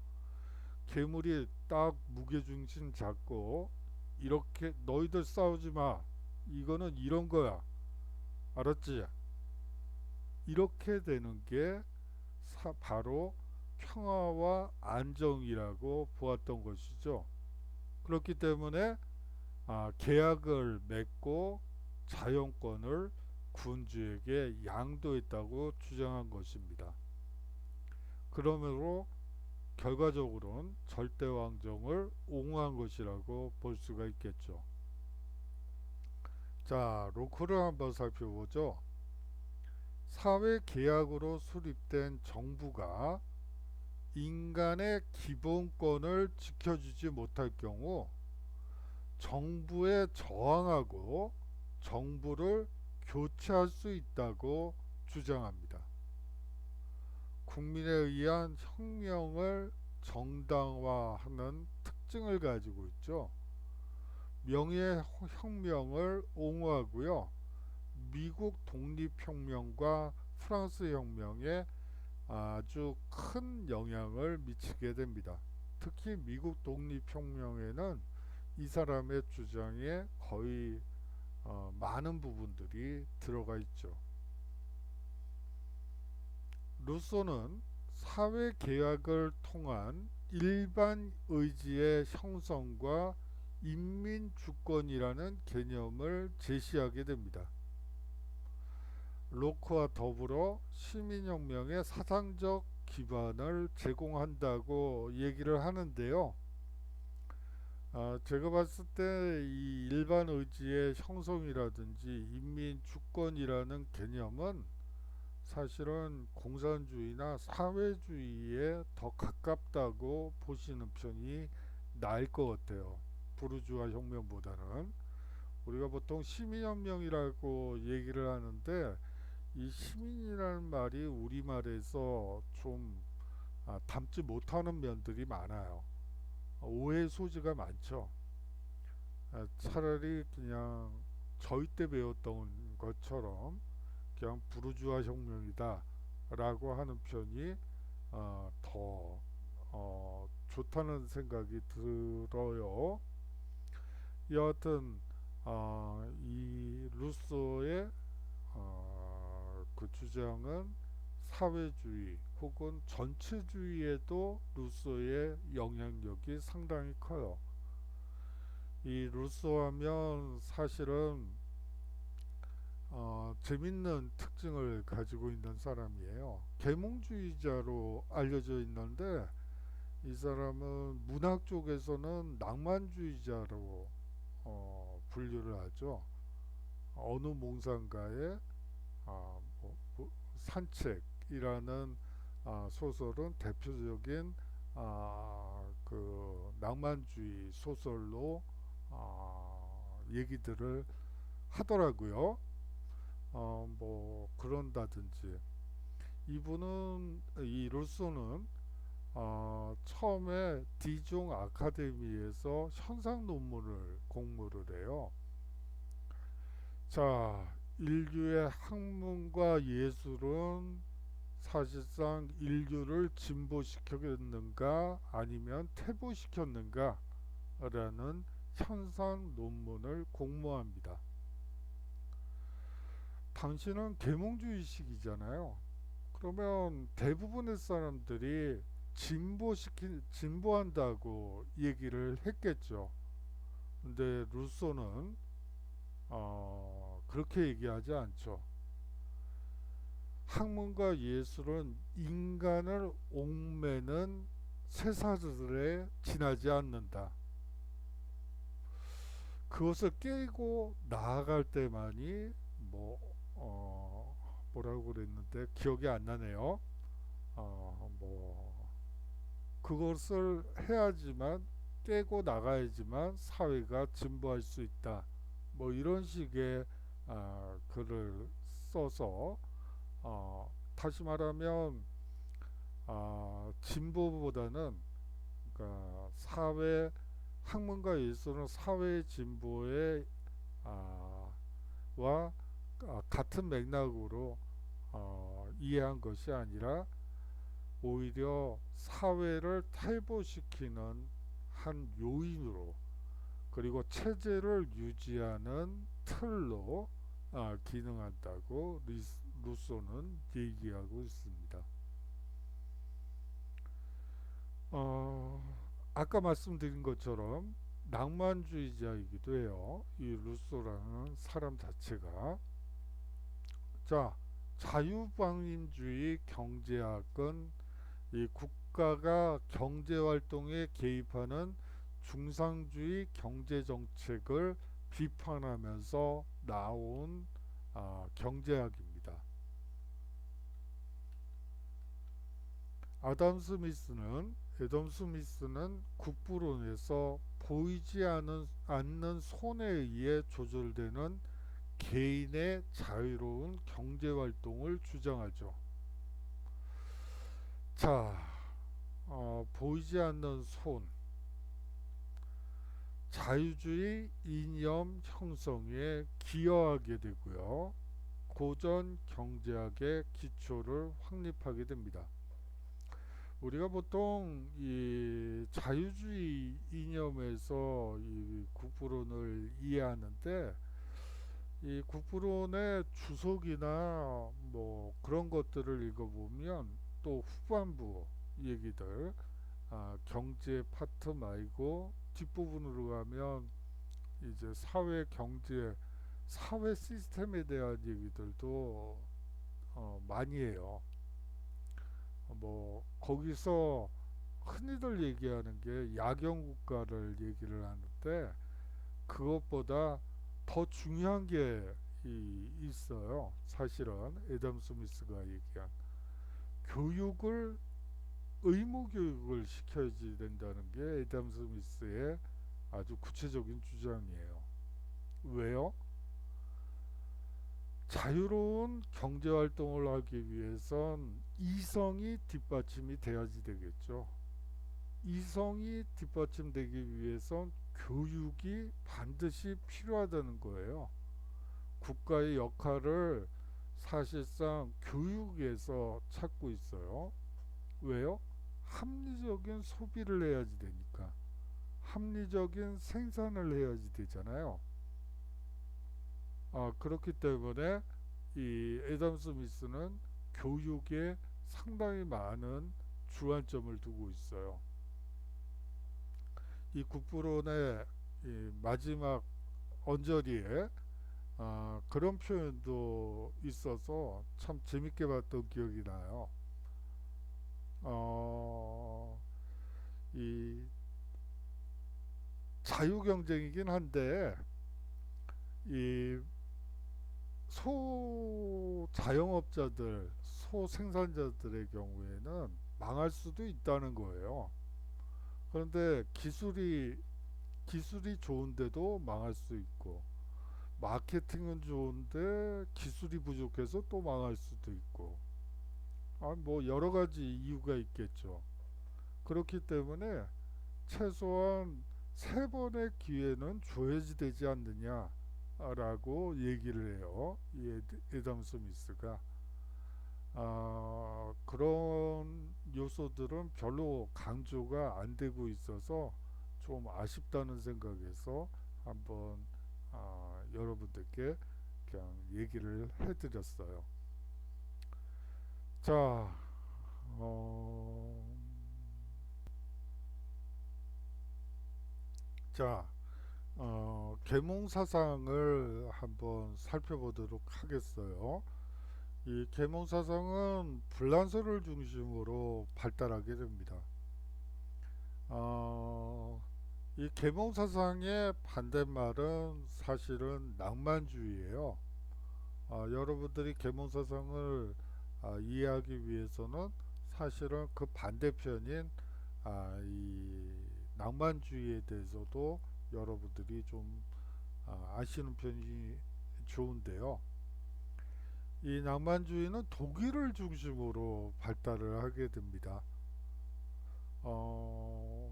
괴물이 딱 무게중심 잡고 이렇게 너희들 싸우지 마. 이거는 이런 거야. 알았지? 이렇게 되는 게 바로 평화와 안정이라고 보았던 것이죠. 그렇기 때문에 계약을 맺고 자연권을 군주에게 양도했다고 주장한 것입니다. 그러므로 결과적으로는 절대왕정을 옹호한 것이라고 볼 수가 있겠죠. 자, 로크를 한번 살펴보죠. 사회 계약으로 수립된 정부가 인간의 기본권을 지켜주지 못할 경우 정부에 저항하고 정부를 교체할 수 있다고 주장합니다. 국민에 의한 혁명을 정당화하는 특징을 가지고 있죠. 명예혁명을 옹호하고요. 미국 독립혁명과 프랑스 혁명에 아주 큰 영향을 미치게 됩니다. 특히 미국 독립혁명에는 이 사람의 주장에 거의 많은 부분들이 들어가 있죠. 루소는 사회 계약을 통한 일반 의지의 형성과 인민 주권이라는 개념을 제시하게 됩니다. 로크와 더불어 시민혁명의 사상적 기반을 제공한다고 얘기를 하는데요. 제가 봤을 때 이 일반 의지의 형성이라든지 인민 주권이라는 개념은 사실은 공산주의나 사회주의에 더 가깝다고 보시는 편이 나을 것 같아요. 부르주아 혁명보다는. 우리가 보통 시민혁명이라고 얘기를 하는데 이 시민이라는 말이 우리말에서 좀 담지 못하는 면들이 많아요. 오해 소지가 많죠. 차라리 그냥 저희 때 배웠던 것처럼 그냥 부르주아 혁명이다 라고 하는 편이 더 좋다는 생각이 들어요. 여하튼 이 루소의 그 주장은 사회주의 혹은 전체주의에도 루소의 영향력이 상당히 커요. 이 루소 하면 사실은 재밌는 특징을 가지고 있는 사람이에요. 계몽주의자로 알려져 있는데 이 사람은 문학 쪽에서는 낭만주의자로 분류를 하죠. 어느 몽상가의 산책이라는 소설은 대표적인 그 낭만주의 소설로 얘기들을 하더라고요. 뭐 그런다든지 이분은 이 루소는 처음에 디종 아카데미에서 현상 논문을 공부를 해요. 자, 인류의 학문과 예술은 사실상 인류를 진보시켰는가 아니면 퇴보시켰는가 라는 현상 논문을 공모합니다. 당신은 계몽주의식이잖아요. 그러면 대부분의 사람들이 진보한다고 얘기를 했겠죠. 근데 루소는 그렇게 얘기하지 않죠. 학문과 예술은 인간을 옥매는 쇠사슬에 지나지 않는다. 그것을 깨고 나아갈 때만이 뭐라고 그랬는데 기억이 안 나네요. 뭐 그것을 해야지만 깨고 나가야지만 사회가 진보할 수 있다. 뭐 이런 식의 글을 써서 다시 말하면 진보보다는 그러니까 사회 학문과 예술은 사회 진보에 와 같은 맥락으로 이해한 것이 아니라 오히려 사회를 탈보시키는 한 요인으로 그리고 체제를 유지하는 틀로 기능한다고 루소는 얘기하고 있습니다. 아까 말씀드린 것처럼 낭만주의자이기도 해요. 이 루소라는 사람 자체가. 자, 자유방임주의 경제학은 이 국가가 경제활동에 개입하는 중상주의 경제정책을 비판하면서 나온 경제학입니다. 애덤 스미스는 국부론에서 보이지 않는 손에 의해 조절되는 개인의 자유로운 경제활동을 주장하죠. 자, 보이지 않는 손, 자유주의 이념 형성에 기여하게 되고요. 고전 경제학의 기초를 확립하게 됩니다. 우리가 보통 이 자유주의 이념에서 이 국부론을 이해하는데, 이 국부론의 주석이나 뭐 그런 것들을 읽어보면 또 후반부 얘기들, 경제 파트 말고 뒷부분으로 가면 이제 사회 경제 사회 시스템에 대한 얘기들도 많이 해요. 뭐 거기서 흔히들 얘기하는 게 야경 국가를 얘기를 하는데, 그것보다 더 중요한 게 있어요. 사실은 애덤 스미스가 얘기한 교육을 의무 교육을 시켜야지 된다는 게 애덤 스미스의 아주 구체적인 주장이에요. 왜요? 자유로운 경제 활동을 하기 위해선 이성이 뒷받침이 돼야지 되겠죠. 이성이 뒷받침되기 위해선 교육이 반드시 필요하다는 거예요. 국가의 역할을 사실상 교육에서 찾고 있어요. 왜요? 합리적인 소비를 해야지 되니까. 합리적인 생산을 해야지 되잖아요. 그렇기 때문에 이 애덤 스미스는 교육에 상당히 많은 주안점을 두고 있어요. 이 국부론의 이 마지막 언저리에 그런 표현도 있어서 참 재밌게 봤던 기억이 나요. 이 자유경쟁이긴 한데 이 소자영업자들, 소생산자들의 경우에는 망할 수도 있다는 거예요. 그런데 기술이 좋은데도 망할 수 있고, 마케팅은 좋은데 기술이 부족해서 또 망할 수도 있고, 뭐 여러 가지 이유가 있겠죠. 그렇기 때문에 최소한 세 번의 기회는 줘야지 되지 않느냐라고 얘기를 해요. 이 애덤 스미스가. 그런 요소들은 별로 강조가 안 되고 있어서 좀 아쉽다는 생각에서 한번 여러분들께 그냥 얘기를 해드렸어요. 자, 어, 자, 계몽사상을 한번 살펴보도록 하겠어요. 이 계몽사상은 불란서를 중심으로 발달하게 됩니다. 어, 이 계몽사상의 반대말은 사실은 낭만주의예요. 여러분들이 계몽사상을 이해하기 위해서는 사실은 그 반대편인 이 낭만주의에 대해서도 여러분들이 좀 아시는 편이 좋은데요. 이 낭만주의는 독일을 중심으로 발달을 하게 됩니다.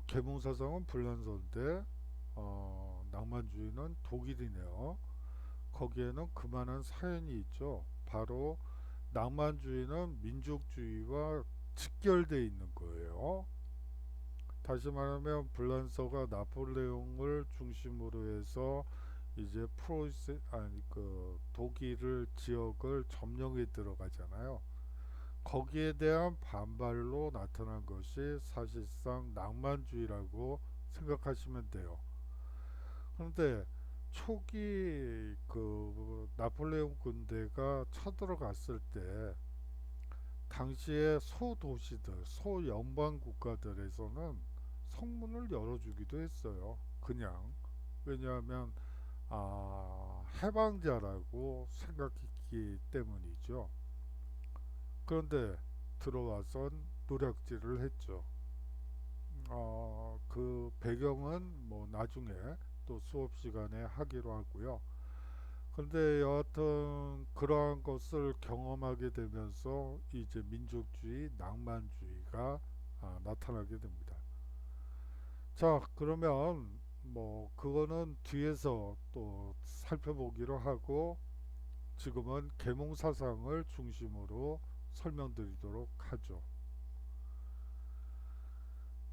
계몽사상은 불란서인데 낭만주의는 독일이네요. 거기에는 그만한 사연이 있죠. 바로 낭만주의는 민족주의와 직결되어 있는 거예요. 다시 말하면 불란서가 나폴레옹을 중심으로 해서 이제 그 독일을 지역을 점령해 들어가잖아요. 거기에 대한 반발로 나타난 것이 사실상 낭만주의라고 생각하시면 돼요. 그런데 초기 그 나폴레옹 군대가 쳐들어갔을 때 당시에 소도시들, 소연방 국가들에서는 성문을 열어주기도 했어요. 그냥 왜냐하면 해방자라고 생각했기 때문이죠. 그런데 들어와선 노략질을 했죠. 그 배경은 뭐 나중에 또 수업 시간에 하기로 하고요. 그런데 여하튼 그러한 것을 경험하게 되면서 이제 민족주의, 낭만주의가 나타나게 됩니다. 자, 그러면 뭐 그거는 뒤에서 또 살펴보기로 하고 지금은 계몽사상을 중심으로 설명드리도록 하죠.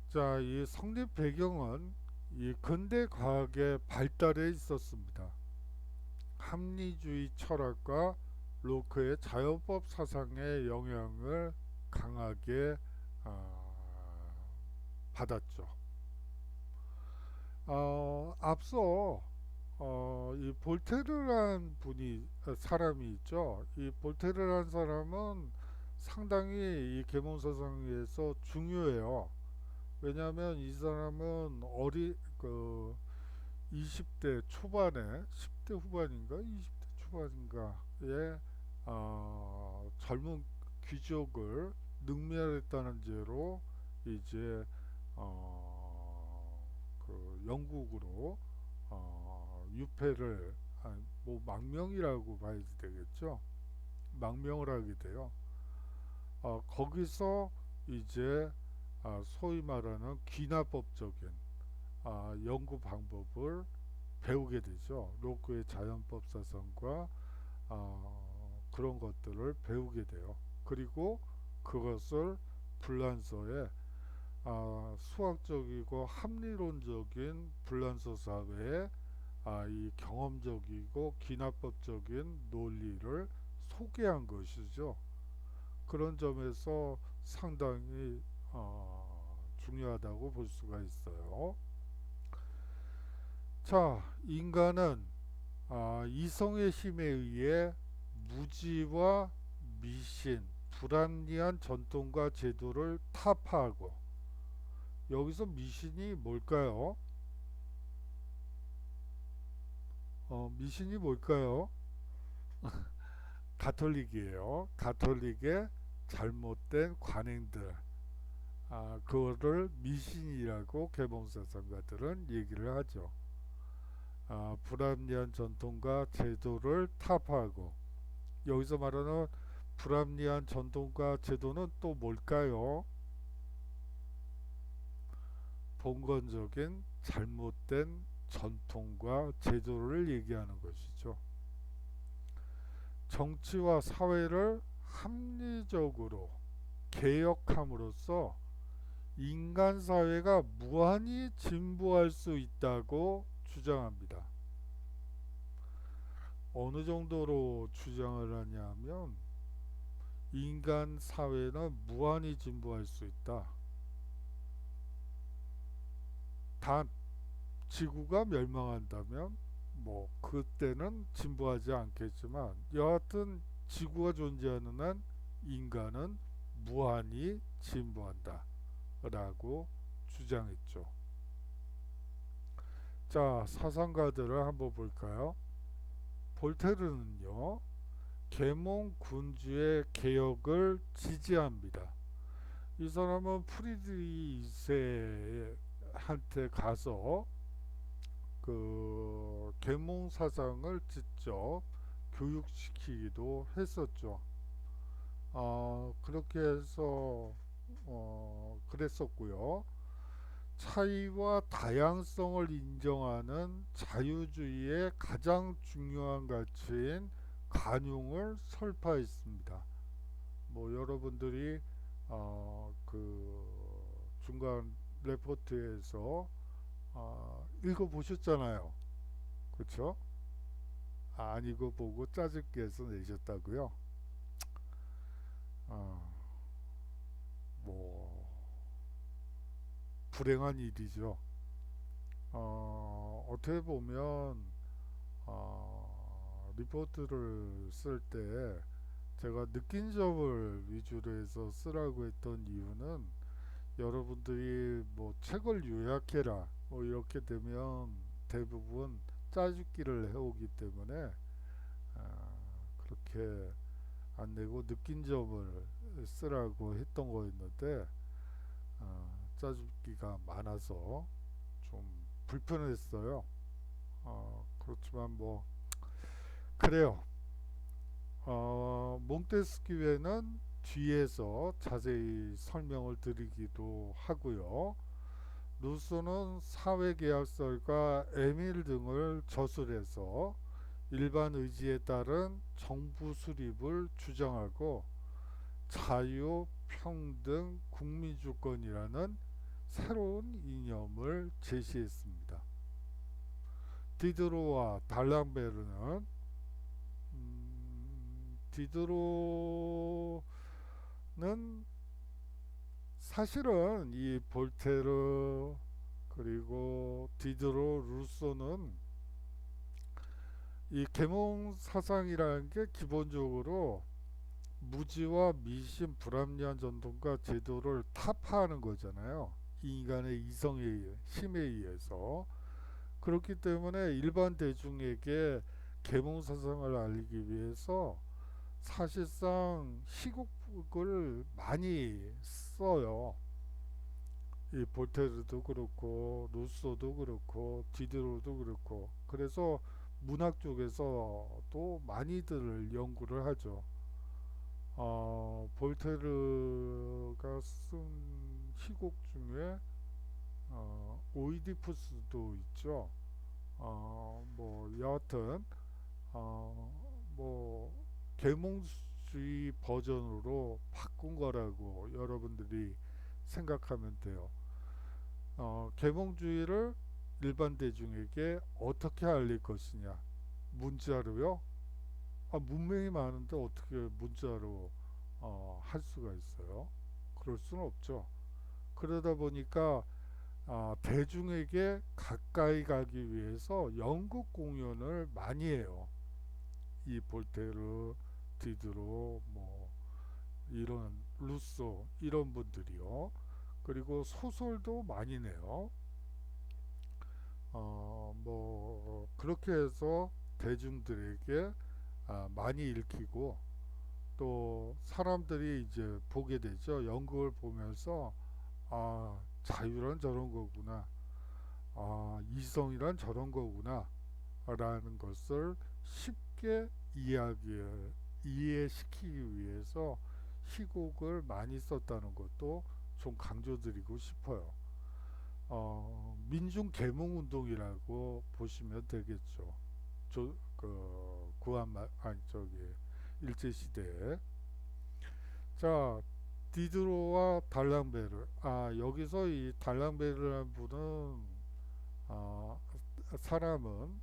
자, 이 성립 배경은 이 근대 과학의 발달에 있었습니다. 합리주의 철학과 로크의 자연법 사상의 영향을 강하게 받았죠. 앞서 이 볼테르란 사람이 있죠. 이 볼테르란 사람은 상당히 이 계몽사상에서 중요해요. 왜냐하면 이 사람은 20대 초반에 10대 후반인가 20대 초반인가에 젊은 귀족을 능멸했다는 죄로 이제 영국으로 유폐를 뭐 망명이라고 봐야 되겠죠. 망명을 하게 돼요. 거기서 이제 소위 말하는 귀납법적인 연구 방법을 배우게 되죠. 로크의 자연법 사상과 그런 것들을 배우게 돼요. 그리고 그것을 불란서에 수학적이고 합리론적인 불란서 사회에 이 경험적이고 기납법적인 논리를 소개한 것이죠. 그런 점에서 상당히 중요하다고 볼 수가 있어요. 자, 인간은 이성의 힘에 의해 무지와 미신, 불합리한 전통과 제도를 타파하고 여기서 미신이 뭘까요? 미신이 뭘까요? 가톨릭이에요. 가톨릭의 잘못된 관행들, 그거를 미신이라고 계몽사상가들은 얘기를 하죠. 불합리한 전통과 제도를 타파하고 여기서 말하는 불합리한 전통과 제도는 또 뭘까요? 봉건적인 잘못된 전통과 제도를 얘기하는 것이죠. 정치와 사회를 합리적으로 개혁함으로써 인간 사회가 무한히 진보할 수 있다고 주장합니다. 어느 정도로 주장을 하냐면 인간 사회는 무한히 진보할 수 있다. 단 지구가 멸망한다면 뭐 그때는 진보하지 않겠지만 여하튼 지구가 존재하는 한 인간은 무한히 진보한다 라고 주장했죠. 자, 사상가들을 한번 볼까요? 볼테르는요 계몽 군주의 개혁을 지지합니다. 이 사람은 프리드리 2세한테 가서 그 계몽 사상을 직접 교육시키기도 했었죠. 그렇게 해서 그랬었고요. 차이와 다양성을 인정하는 자유주의의 가장 중요한 가치인 관용을 설파했습니다. 뭐 여러분들이 그 중간 레포트에서 읽어보셨잖아요. 그렇죠? 안 읽어보고 짜집기 해서 내셨다고요? 아, 뭐 불행한 일이죠. 어떻게 보면 리포트를 쓸 때 제가 느낀 점을 위주로 해서 쓰라고 했던 이유는 여러분들이 뭐 책을 요약해라 뭐 이렇게 되면 대부분 짜집기를 해오기 때문에 아, 그렇게 안 내고 느낀 점을 쓰라고 했던 거였는데 짜집기가 많아서 좀 불편했어요. 그렇지만 뭐 그래요. 몽테스키웨는 뒤에서 자세히 설명을 드리기도 하고요. 루소는 사회계약설과 에밀 등을 저술해서 일반 의지에 따른 정부 수립을 주장하고 자유, 평등, 국민주권이라는 새로운 이념을 제시했습니다. 디드로와 달랑베르는 디드로는 사실은 이 볼테르 그리고 디드로 루소는 이 계몽 사상이라는 게 기본적으로 무지와 미신, 불합리한 전통과 제도를 타파하는 거잖아요. 인간의 이성에 의해, 힘에 의해서. 그렇기 때문에 일반 대중에게 계몽 사상을 알리기 위해서 사실상 희곡을 많이 써요. 이 볼테르도 그렇고 루소도 그렇고 디드로도 그렇고 그래서 문학 쪽에서도 많이들 연구를 하죠. 볼테르가 쓴 희곡 중에 오이디푸스도 있죠. 뭐 여하튼 뭐 계몽주의 버전으로 바꾼 거라고 여러분들이 생각하면 돼요. 계몽주의를 일반 대중에게 어떻게 알릴 것이냐? 문자로요? 문명이 많은데 어떻게 문자로 할 수가 있어요? 그럴 수는 없죠. 그러다 보니까 대중에게 가까이 가기 위해서 연극 공연을 많이 해요. 이 볼테르, 디드로, 뭐 이런 루소 이런 분들이요. 그리고 소설도 많이 내요. 뭐 그렇게 해서 대중들에게 많이 읽히고 또 사람들이 이제 보게 되죠. 연극을 보면서 자유란 저런 거구나. 이성이란 저런 거구나. 라는 것을 쉽게 이해시키기 위해서 희곡을 많이 썼다는 것도 좀 강조드리고 싶어요. 민중 계몽 운동이라고 보시면 되겠죠. 구한말 아니 저기 일제 시대에 자 디드로와 달랑베르 여기서 이 달랑베르라는 분은 아, 사람은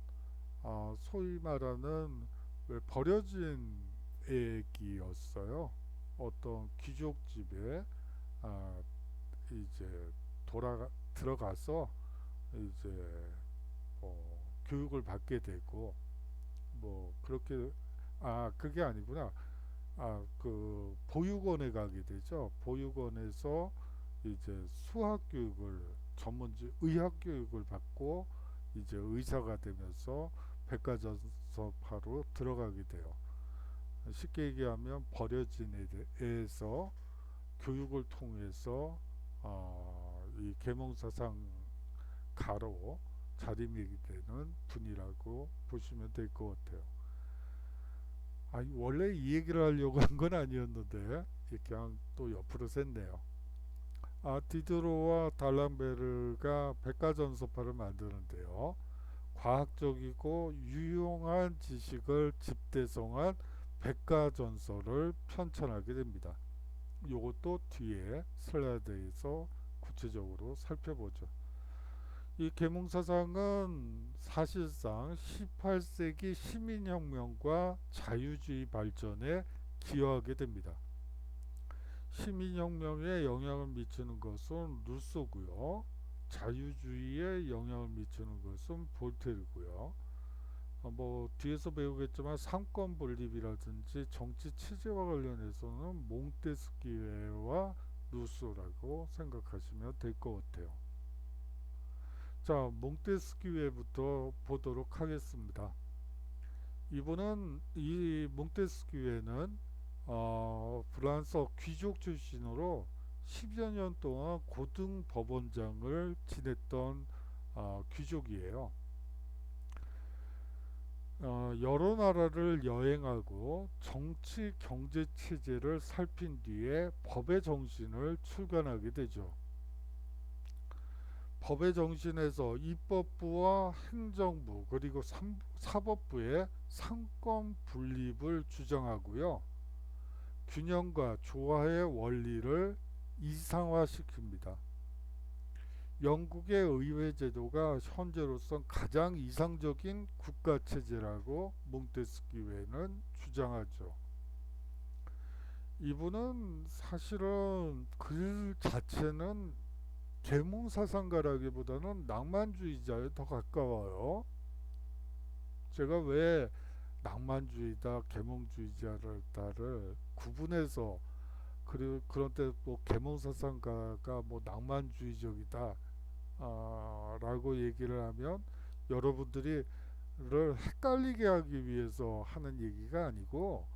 소위 말하는 왜 버려진 애기였어요. 어떤 귀족집에 아, 이제 들어가서 이제 교육을 받게 되고 뭐 그렇게 그게 아니구나. 그 보육원에 가게 되죠. 보육원에서 이제 수학 교육을 전문직 의학 교육을 받고 이제 의사가 되면서 백과전서파로 들어가게 돼요. 쉽게 얘기하면 버려진 애에서 교육을 통해서 이 계몽사상 가로 자리매게 되는 분이라고 보시면 될 것 같아요. 원래 이 얘기를 하려고 한 건 아니었는데 그냥 또 옆으로 샜네요. 디드로와 달랑베르가 백과전서파를 만드는데요. 과학적이고 유용한 지식을 집대성한 백과전서를 편찬하게 됩니다. 이것도 뒤에 슬라이드에서 구체적으로 살펴보죠. 이 계몽사상은 사실상 18세기 시민혁명과 자유주의 발전에 기여하게 됩니다. 시민혁명에 영향을 미치는 것은 루소고요. 자유주의에 영향을 미치는 것은 볼테르고요. 뭐 뒤에서 배우겠지만 상권 분립이라든지 정치 체제와 관련해서는 몽테스키웨와 루소라고 생각하시면 될 것 같아요. 자, 몽테스키웨부터 보도록 하겠습니다. 이분은 이 몽테스키웨는 프랑스 귀족 출신으로 10여 년 동안 고등 법원장을 지냈던 귀족이에요. 여러 나라를 여행하고 정치 경제 체제를 살핀 뒤에 법의 정신을 출간하게 되죠. 법의 정신에서 입법부와 행정부 그리고 사법부의 상권 분립을 주장하고요. 균형과 조화의 원리를 이상화시킵니다. 영국의 의회 제도가 현재로선 가장 이상적인 국가 체제라고 몽테스키웨는 주장하죠. 이분은 사실은 글 자체는 계몽사상가라기보다는 낭만주의자에 더 가까워요. 제가 왜 낭만주의다, 계몽주의자를 구분해서 그리고 그런데 뭐 계몽사상가가 뭐 낭만주의적이다 라고 얘기를 하면 여러분들이 를 헷갈리게 하기 위해서 하는 얘기가 아니고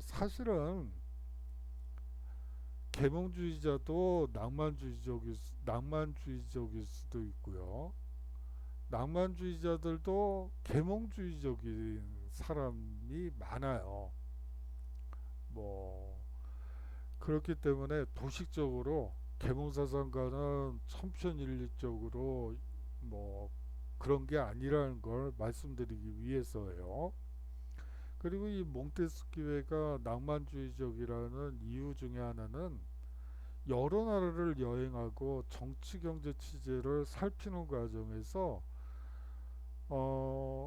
사실은 계몽주의자도 낭만주의적일 수도 있고요. 낭만주의자들도 계몽주의적인 사람이 많아요. 뭐 그렇기 때문에 도식적으로 계몽사상가는 천편일률적으로 뭐 그런 게 아니라는 걸 말씀드리기 위해서예요. 그리고 이 몽테스키웨가 낭만주의적이라는 이유 중에 하나는 여러 나라를 여행하고 정치 경제 취재를 살피는 과정에서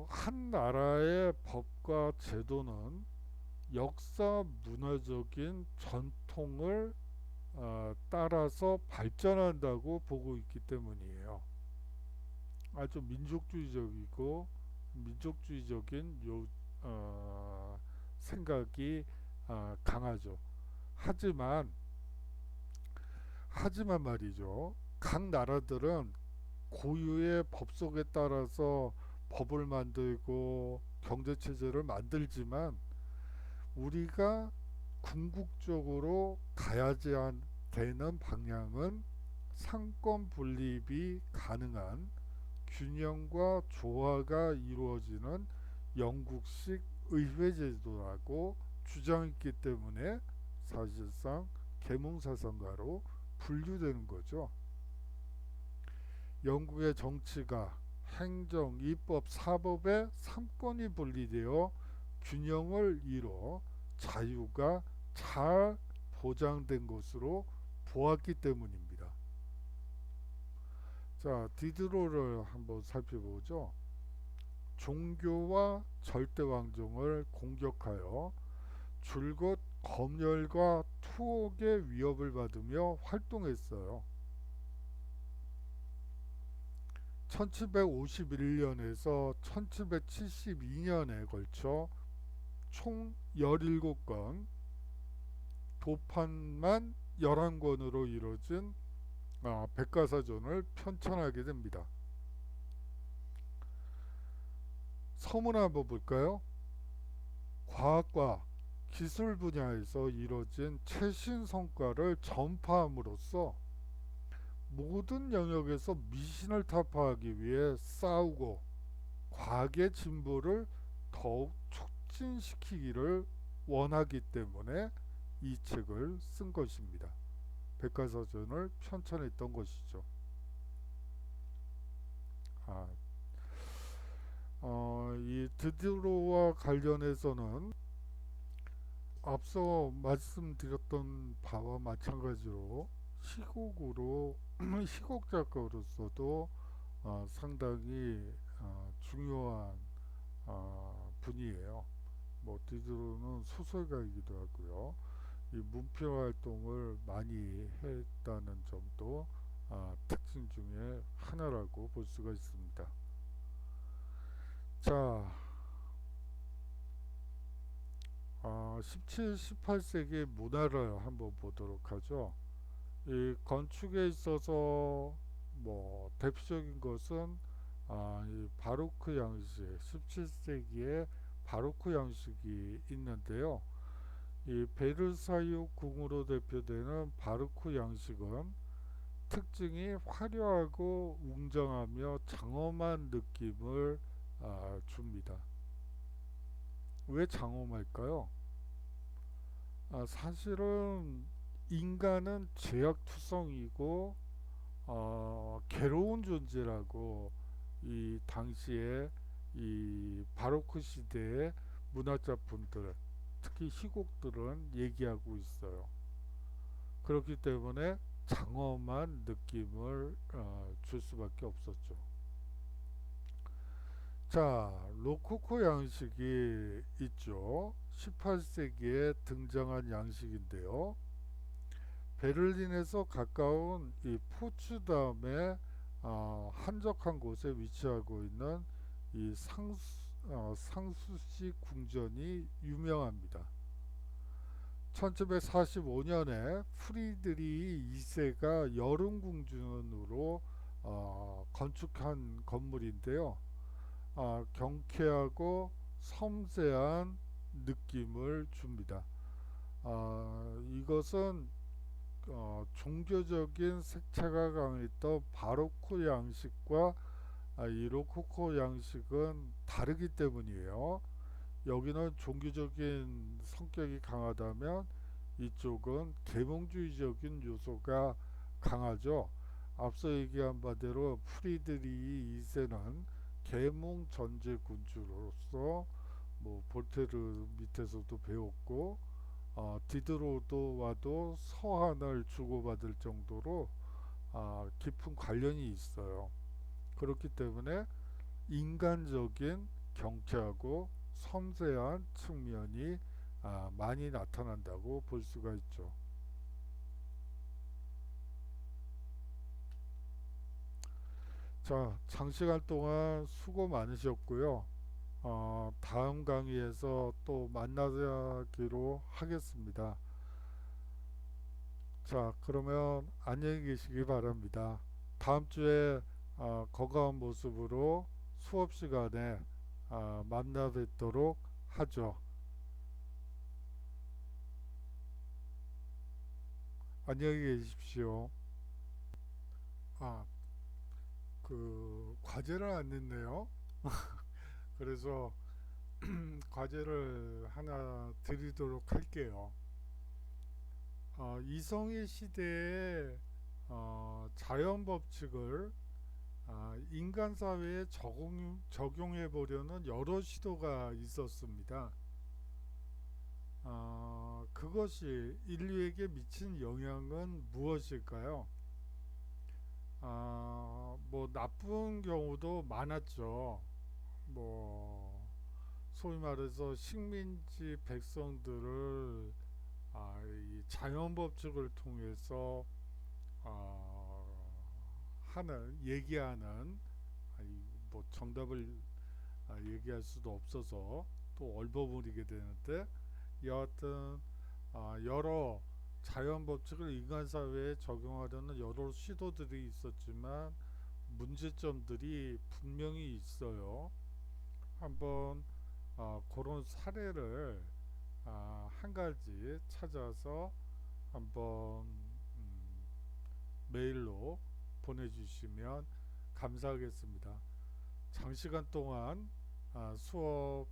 한 나라의 법과 제도는 역사 문화적인 전통을 따라서 발전한다고 보고 있기 때문이에요. 아주 민족주의적이고 민족주의적인 생각이 강하죠. 하지만 말이죠. 각 나라들은 고유의 법속에 따라서 법을 만들고 경제 체제를 만들지만 우리가 궁극적으로 가야지 되는 방향은 상권 분립이 가능한 균형과 조화가 이루어지는 영국식 의회제도라고 주장했기 때문에 사실상 계몽사상가로 분류되는 거죠. 영국의 정치가 행정, 입법, 사법의 삼권이 분리되어 균형을 이뤄 자유가 잘 보장된 것으로 보았기 때문입니다. 자, 디드로를 한번 살펴보죠. 종교와 절대왕정을 공격하여 줄곧 검열과 투옥의 위협을 받으며 활동했어요. 1751년에서 1772년에 걸쳐 총 17권, 도판만 11권으로 이루어진 백과사전을 편찬하게 됩니다. 서문 한번 볼까요? 과학과 기술 분야에서 이뤄진 최신 성과를 전파함으로써 모든 영역에서 미신을 타파하기 위해 싸우고 과학의 진보를 더욱 촉진시키기를 원하기 때문에 이 책을 쓴 것입니다. 백과사전을 편찬했던 것이죠. 이 드디로와 관련해서는 앞서 말씀드렸던 바와 마찬가지로 시곡으로 시곡 작가로서도 상당히 중요한 분이에요. 뭐 디드로는 소설가이기도 하고요. 이 문표 활동을 많이 했다는 점도 특징 중에 하나라고 볼 수가 있습니다. 자, 17, 18세기 문화를 한번 보도록 하죠. 이 건축에 있어서 뭐 대표적인 것은 이 바로크 양식, 17세기에 바로크 양식이 있는데요. 이 베르사유 궁으로 대표되는 바로크 양식은 특징이 화려하고 웅장하며 장엄한 느낌을 줍니다. 왜 장엄할까요? 사실은 인간은 죄악투성이고 괴로운 존재라고 이 당시에 이 바로크 시대의 문화작품들, 특히 희곡들은 얘기하고 있어요. 그렇기 때문에 장엄한 느낌을 줄 수밖에 없었죠. 자, 로코코 양식이 있죠. 18세기에 등장한 양식인데요. 베를린에서 가까운 이 포츠담의 한적한 곳에 위치하고 있는 이 상수시 궁전이 유명합니다. 1745년에 프리드리히 2세가 여름궁전으로 건축한 건물인데요. 경쾌하고 섬세한 느낌을 줍니다. 이것은 종교적인 색채가 강했던 바로크 양식과 이 로코코 양식은 다르기 때문이에요. 여기는 종교적인 성격이 강하다면 이쪽은 계몽주의적인 요소가 강하죠. 앞서 얘기한 바대로 프리드리히 2세는 계몽 전제 군주로서 뭐 볼테르 밑에서도 배웠고 디드로도와도 서한을 주고받을 정도로 깊은 관련이 있어요. 그렇기 때문에 인간적인 경쾌하고 섬세한 측면이 많이 나타난다고 볼 수가 있죠. 자, 장시간 동안 수고 많으셨고요. 다음 강의에서 또 만나기로 하겠습니다. 자, 그러면 안녕히 계시기 바랍니다. 다음 주에 건강한 모습으로 수업 시간에 만나 뵙도록 하죠. 안녕히 계십시오. 아, 과제를 안 냈네요. 그래서 과제를 하나 드리도록 할게요. 이성의 시대에 자연 법칙을 인간 사회에 적용해 보려는 여러 시도가 있었습니다. 그것이 인류에게 미친 영향은 무엇일까요? 뭐 나쁜 경우도 많았죠. 뭐 소위 말해서 식민지 백성들을 이 자연 법칙을 통해서 하는 얘기하는 뭐 정답을 얘기할 수도 없어서 또 얼버무리게 되는데 여하튼 여러 자연 법칙을 인간 사회에 적용하려는 여러 시도들이 있었지만 문제점들이 분명히 있어요. 한번 그런 사례를 한 가지 찾아서 한번 메일로 보내주시면 감사하겠습니다. 장시간 동안 수업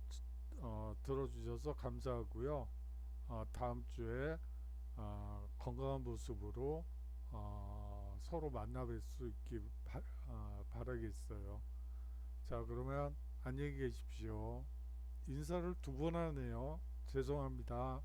들어주셔서 감사하고요. 다음 주에 건강한 모습으로 서로 만나 뵐 수 있기 바라겠어요. 자, 그러면 안녕히 계십시오. 인사를 두 번 하네요. 죄송합니다.